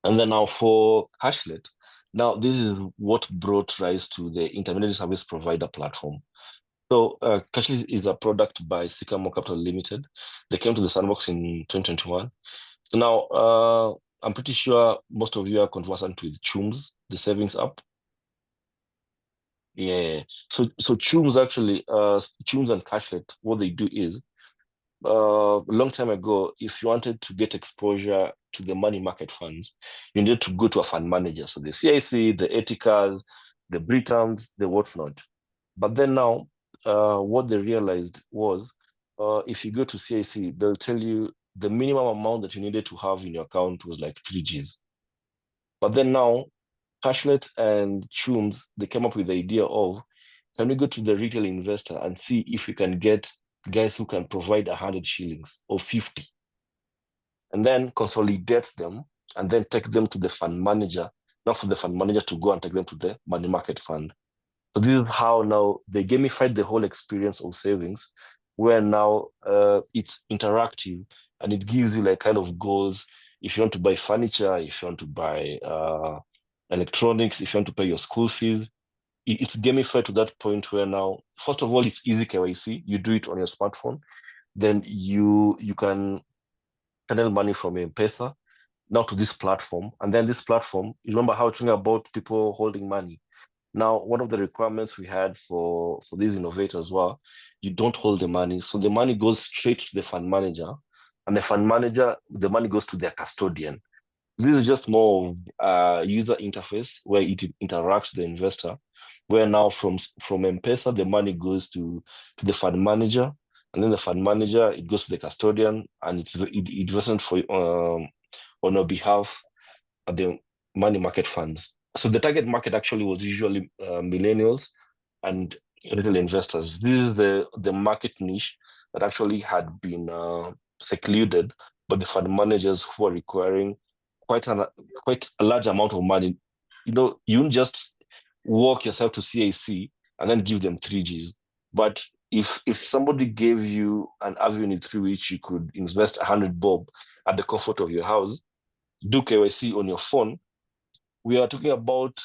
And then now for Cashlet, now this is what brought rise to the intermediary service provider platform. So Cashlet is a product by Sycamore Capital Limited. They came to the sandbox in 2021. So now I'm pretty sure most of you are conversant with Chooms, the savings app. Yeah. So Chooms actually, Chooms and Cashlet, what they do is, a long time ago, if you wanted to get exposure to the money market funds, you needed to go to a fund manager. So the CIC, the Eticas, the Britams, the whatnot. But then now, what they realized was, if you go to CIC, they'll tell you the minimum amount that you needed to have in your account was like 3 Gs. But then now, Cashlet and Chooms, they came up with the idea of, can we go to the retail investor and see if we can get guys who can provide 100 shillings or 50, and then consolidate them and then take them to the fund manager, not for the fund manager to go and take them to the money market fund. So this is how now they gamified the whole experience of savings, where now it's interactive and it gives you like kind of goals. If you want to buy furniture, if you want to buy electronics, if you want to pay your school fees, it's gamified to that point where now, first of all, it's easy KYC. You do it on your smartphone. Then you can channel money from M-Pesa now to this platform. And then this platform, you remember how it's about people holding money. Now, one of the requirements we had for these innovators were, you don't hold the money. So the money goes straight to the fund manager, and the fund manager, the money goes to their custodian. This is just more of user interface where it interacts with the investor, where now from M-Pesa, the money goes to the fund manager, and then the fund manager, it goes to the custodian, and it wasn't for on your behalf at the money market funds. So the target market actually was usually millennials and retail investors. This is the market niche that actually had been secluded, but the fund managers who are requiring quite a large amount of money. You know, you don't just walk yourself to CAC and then give them 3Gs. But if somebody gave you an avenue through which you could invest 100 bob at the comfort of your house, do KYC on your phone, we are talking about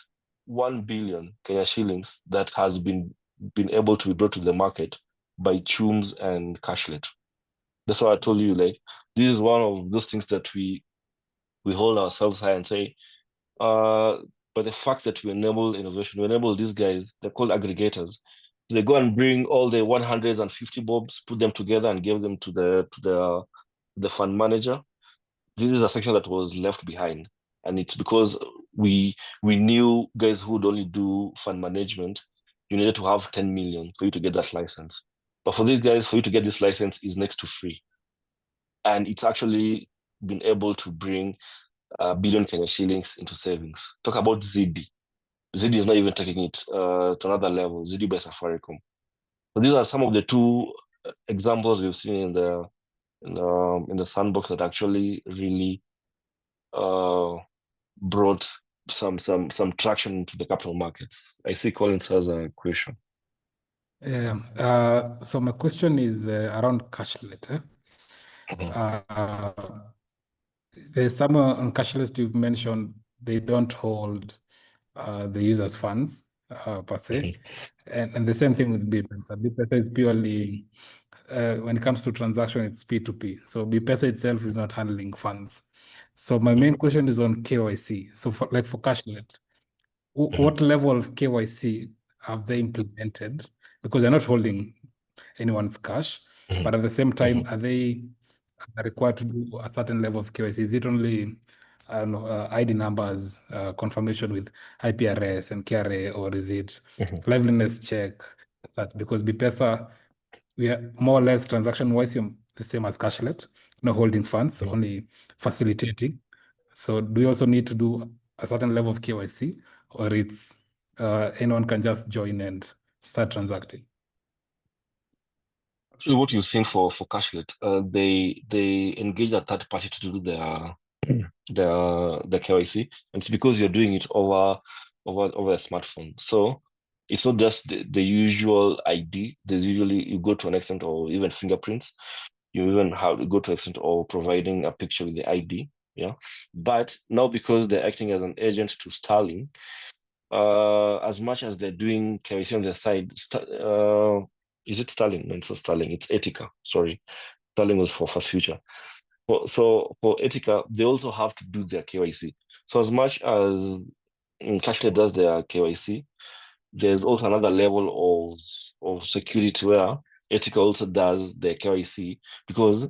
1 billion Kenya shillings that has been able to be brought to the market by Chums and Cashlet. That's why I told you, like, this is one of those things that we hold ourselves high and say, but the fact that we enable innovation, we enable these guys, they're called aggregators. So they go and bring all the 150 bobs, put them together and give them to the fund manager. This is a section that was left behind. And it's because we knew guys who would only do fund management, you needed to have 10 million for you to get that license. But for these guys, for you to get this license is next to free. And it's actually been able to bring a billion Kenya shillings into savings. Talk about ZD. ZD is not even taking it to another level, ZD by Safaricom. So these are some of the two examples we've seen in the sandbox that actually really brought some traction to the capital markets. I see Collins has a question. So my question is around Cashlet. There's some on Cashless you've mentioned they don't hold the users' funds per se, and the same thing with BPESA. BPESA is purely when it comes to transaction, it's P2P. So BPESA itself is not handling funds. So my main question is on KYC. So for Cashlet, what level of KYC have they implemented? Because they're not holding anyone's cash, but at the same time, are they required to do a certain level of KYC? Is it only, I don't know, ID numbers, confirmation with IPRS and KRA, or is it liveliness check? That because BPESA, we are more or less transaction-wise the same as Cashlet, no holding funds, only facilitating. So do you also need to do a certain level of KYC, or it's anyone can just join and start transacting? Actually, what you're seeing for Cashlet, they engage a third party to do the KYC, and it's because you're doing it over a smartphone. So it's not just the usual ID. There's usually you go to an extent, or even fingerprints. You even have to go to an extent of providing a picture with the ID. Yeah, but now because they're acting as an agent to Starling, as much as they're doing KYC on their side, is it Starling? No, it's not Starling. It's Etika. Sorry, Starling was for Fast Future. So for Etika, they also have to do their KYC. So as much as Cashlet does their KYC, there's also another level of security where Etika also does their KYC, because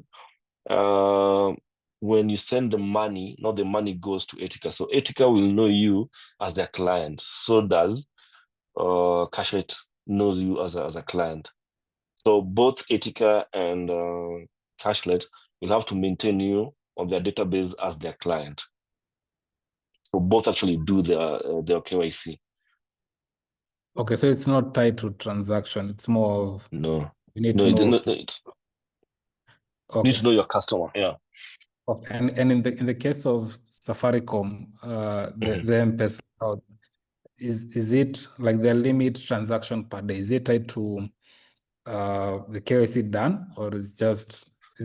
when you send the money, not the money goes to Etika. So Etika will know you as their client. So does Cashlet knows you as a client. So both Etika and Cashlet will have to maintain you on their database as their client. So both actually do their KYC. Okay, so it's not tied to transaction. It's more of no. You need to know. You need to know your customer. Yeah. Okay. And in the case of Safaricom, the M-Pesa account, is it like the limit transaction per day? Is it tied to the KYC done, or is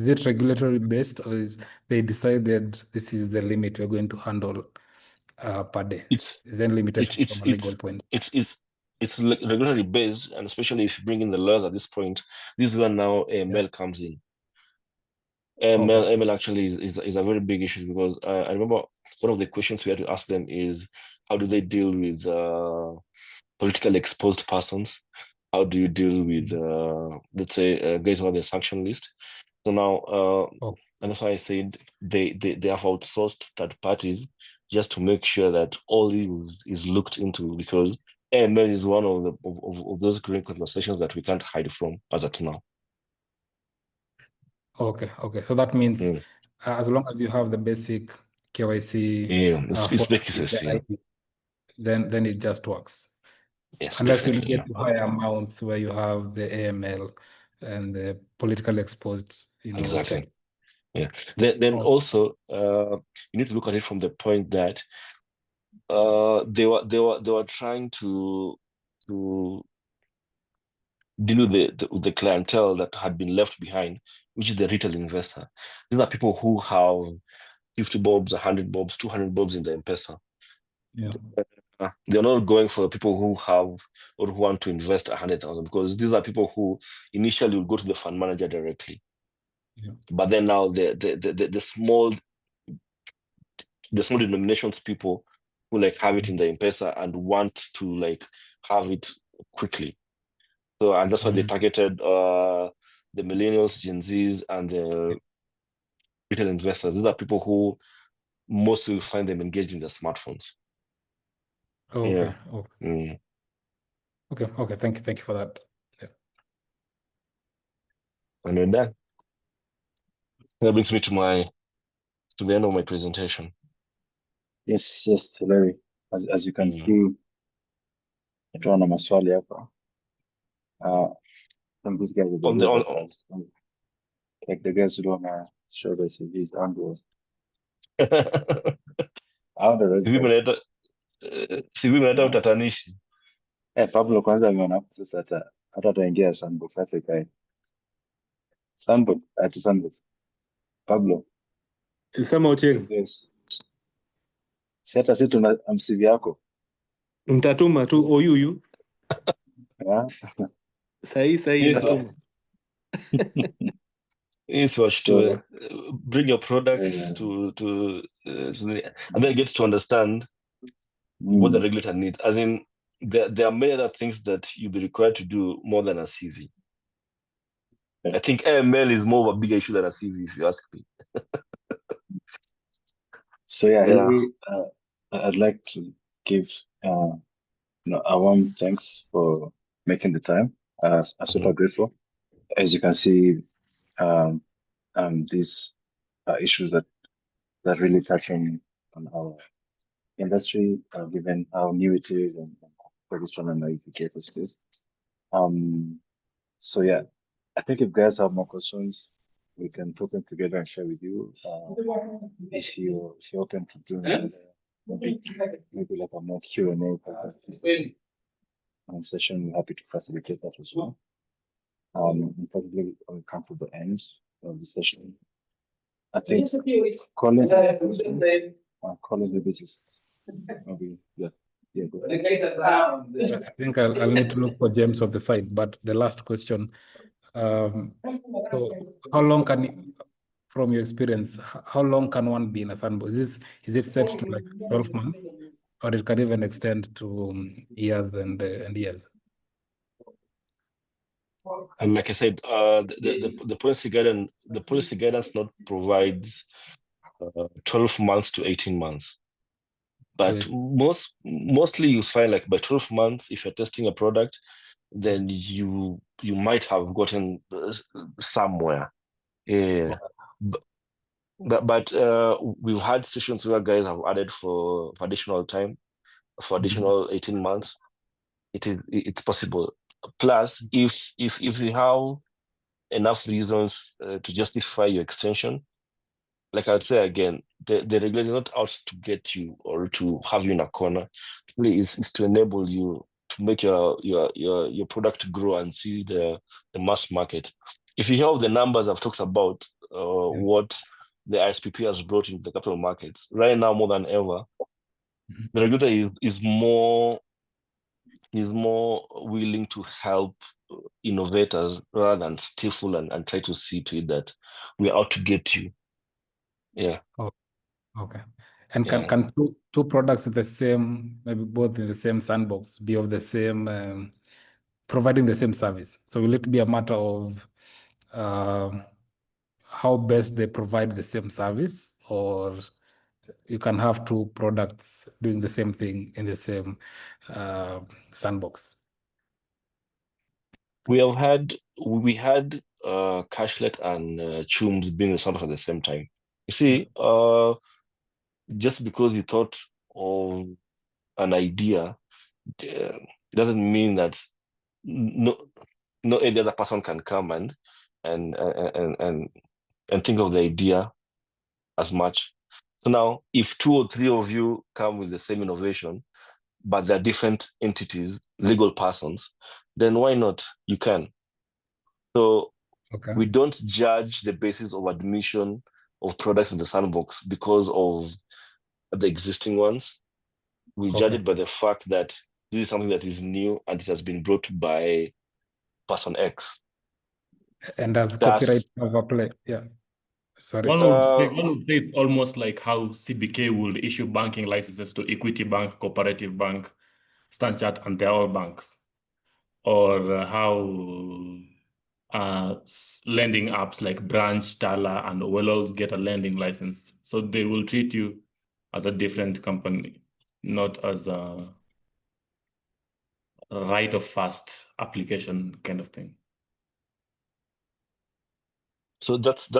it regulatory based, or is they decided this is the limit we're going to handle per day? Is there any limitation from a legal point? It's regulatory based, and especially if you bring in the laws at this point, this is where now AML comes in. AML actually is a very big issue, because I remember one of the questions we had to ask them is, how do they deal with politically exposed persons? How do you deal with, let's say, guys who are on the sanction list? So now, and that's why I said they have outsourced third parties just to make sure that all is looked into, because AML is one of those green conversations that we can't hide from as of now. Okay. So that means as long as you have the basic KYC, then it just works. Yes, unless you get to higher amounts where you have the AML and the politically exposed, Exactly. sector. Yeah. Then also you need to look at it from the point that they were trying to deal with the clientele that had been left behind, which is the retail investor. These are people who have 50 bobs, 100 bobs, 200 bobs in the M-Pesa. Yeah. They're not going for people who have or who want to invest 100,000, because these are people who initially will go to the fund manager directly. Yeah. But then now the small denominations people who like have it in the M-Pesa and want to like have it quickly. So, and that's why they targeted the millennials, Gen Zs, and the retail investors. These are people who mostly will find them engaged in their smartphones. Okay. Yeah. Okay. Okay. Thank you for that. Yeah. And with that brings me to the end of my presentation. Yes, Larry. As you can see, tunaona maswali hapa. From these guys On the like the guys who don't show the CVs and CV mnaleta utatanishi. Pablo kwanza ameona hapo sasa hata ataingia Sandbox sasa ikae. Sandbox. Pablo. Sema Ochieng. Yes. Sasa sisi tuna CV yako. Mtatuma tu oyuyu. Yeah. Sahi natuma. Yes, to bring your products to and then get to understand what the regulator needs. As in, there are many other things that you'll be required to do more than a CV. I think AML is more of a bigger issue than a CV, if you ask me. So Henry, I'd like to give a warm thanks for making the time. I'm super grateful. As you can see, these are issues that really touch on our industry, given how new it is and for this one and navigator space. So I think if guys have more questions, we can put them together and share with you. If you're open to doing maybe like a more Q&A session, we're happy to facilitate that as well. And probably when we come to the end of the session, I think Collins maybe just maybe go ahead. I think I'll need to look for James on the side, but the last question. So how long can you, from your experience, how long can one be in a sandbox? Is it set to like 12 months, or it can even extend to years and years? And like I said, the policy guidance not provides 12 months to 18 months. But mostly you find like by 12 months, if you're testing a product, then you might have gotten somewhere. Yeah. But we've had sessions where guys have added for additional time, for additional 18 months. It's possible. Plus, if you have enough reasons to justify your extension, like I'd say again, the regulator is not out to get you or to have you in a corner. Really, it's to enable you to make your product grow and see the mass market. If you have the numbers I've talked about, what the ISPP has brought into the capital markets right now more than ever, the regulator is more willing to help innovators rather than stifle and try to see to it that we're out to get you. Yeah. Oh, okay. And can two products in the same, maybe both in the same sandbox, be of the same, providing the same service? So will it be a matter of how best they provide the same service, or you can have two products doing the same thing in the same sandbox? We had Cashlet and Chooms being in the sandbox at the same time. You see, just because you thought of an idea, it doesn't mean that no not any other person can come and think of the idea as much. So now, if 2 or 3 of you come with the same innovation, but they're different entities, legal persons, then why not? You can. So we don't judge the basis of admission of products in the sandbox because of the existing ones. We judge it by the fact that this is something that is new and it has been brought by person X. And does copyright overplay? Yeah. Sorry. One would say it's almost like how CBK would issue banking licenses to Equity Bank, Cooperative Bank, Stanchart, and they're all banks. Or how lending apps like Branch, Tala, and Wells get a lending license. So they will treat you as a different company, not as a right of first application kind of thing. So that's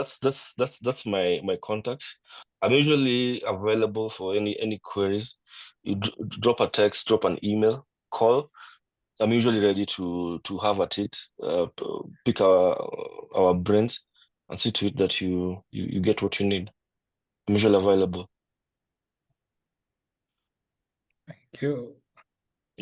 my contact. I'm usually available for any queries. You drop a text, drop an email, call. I'm usually ready to have at it, pick our brains, and see to it that you get what you need. I'm usually available. Thank you.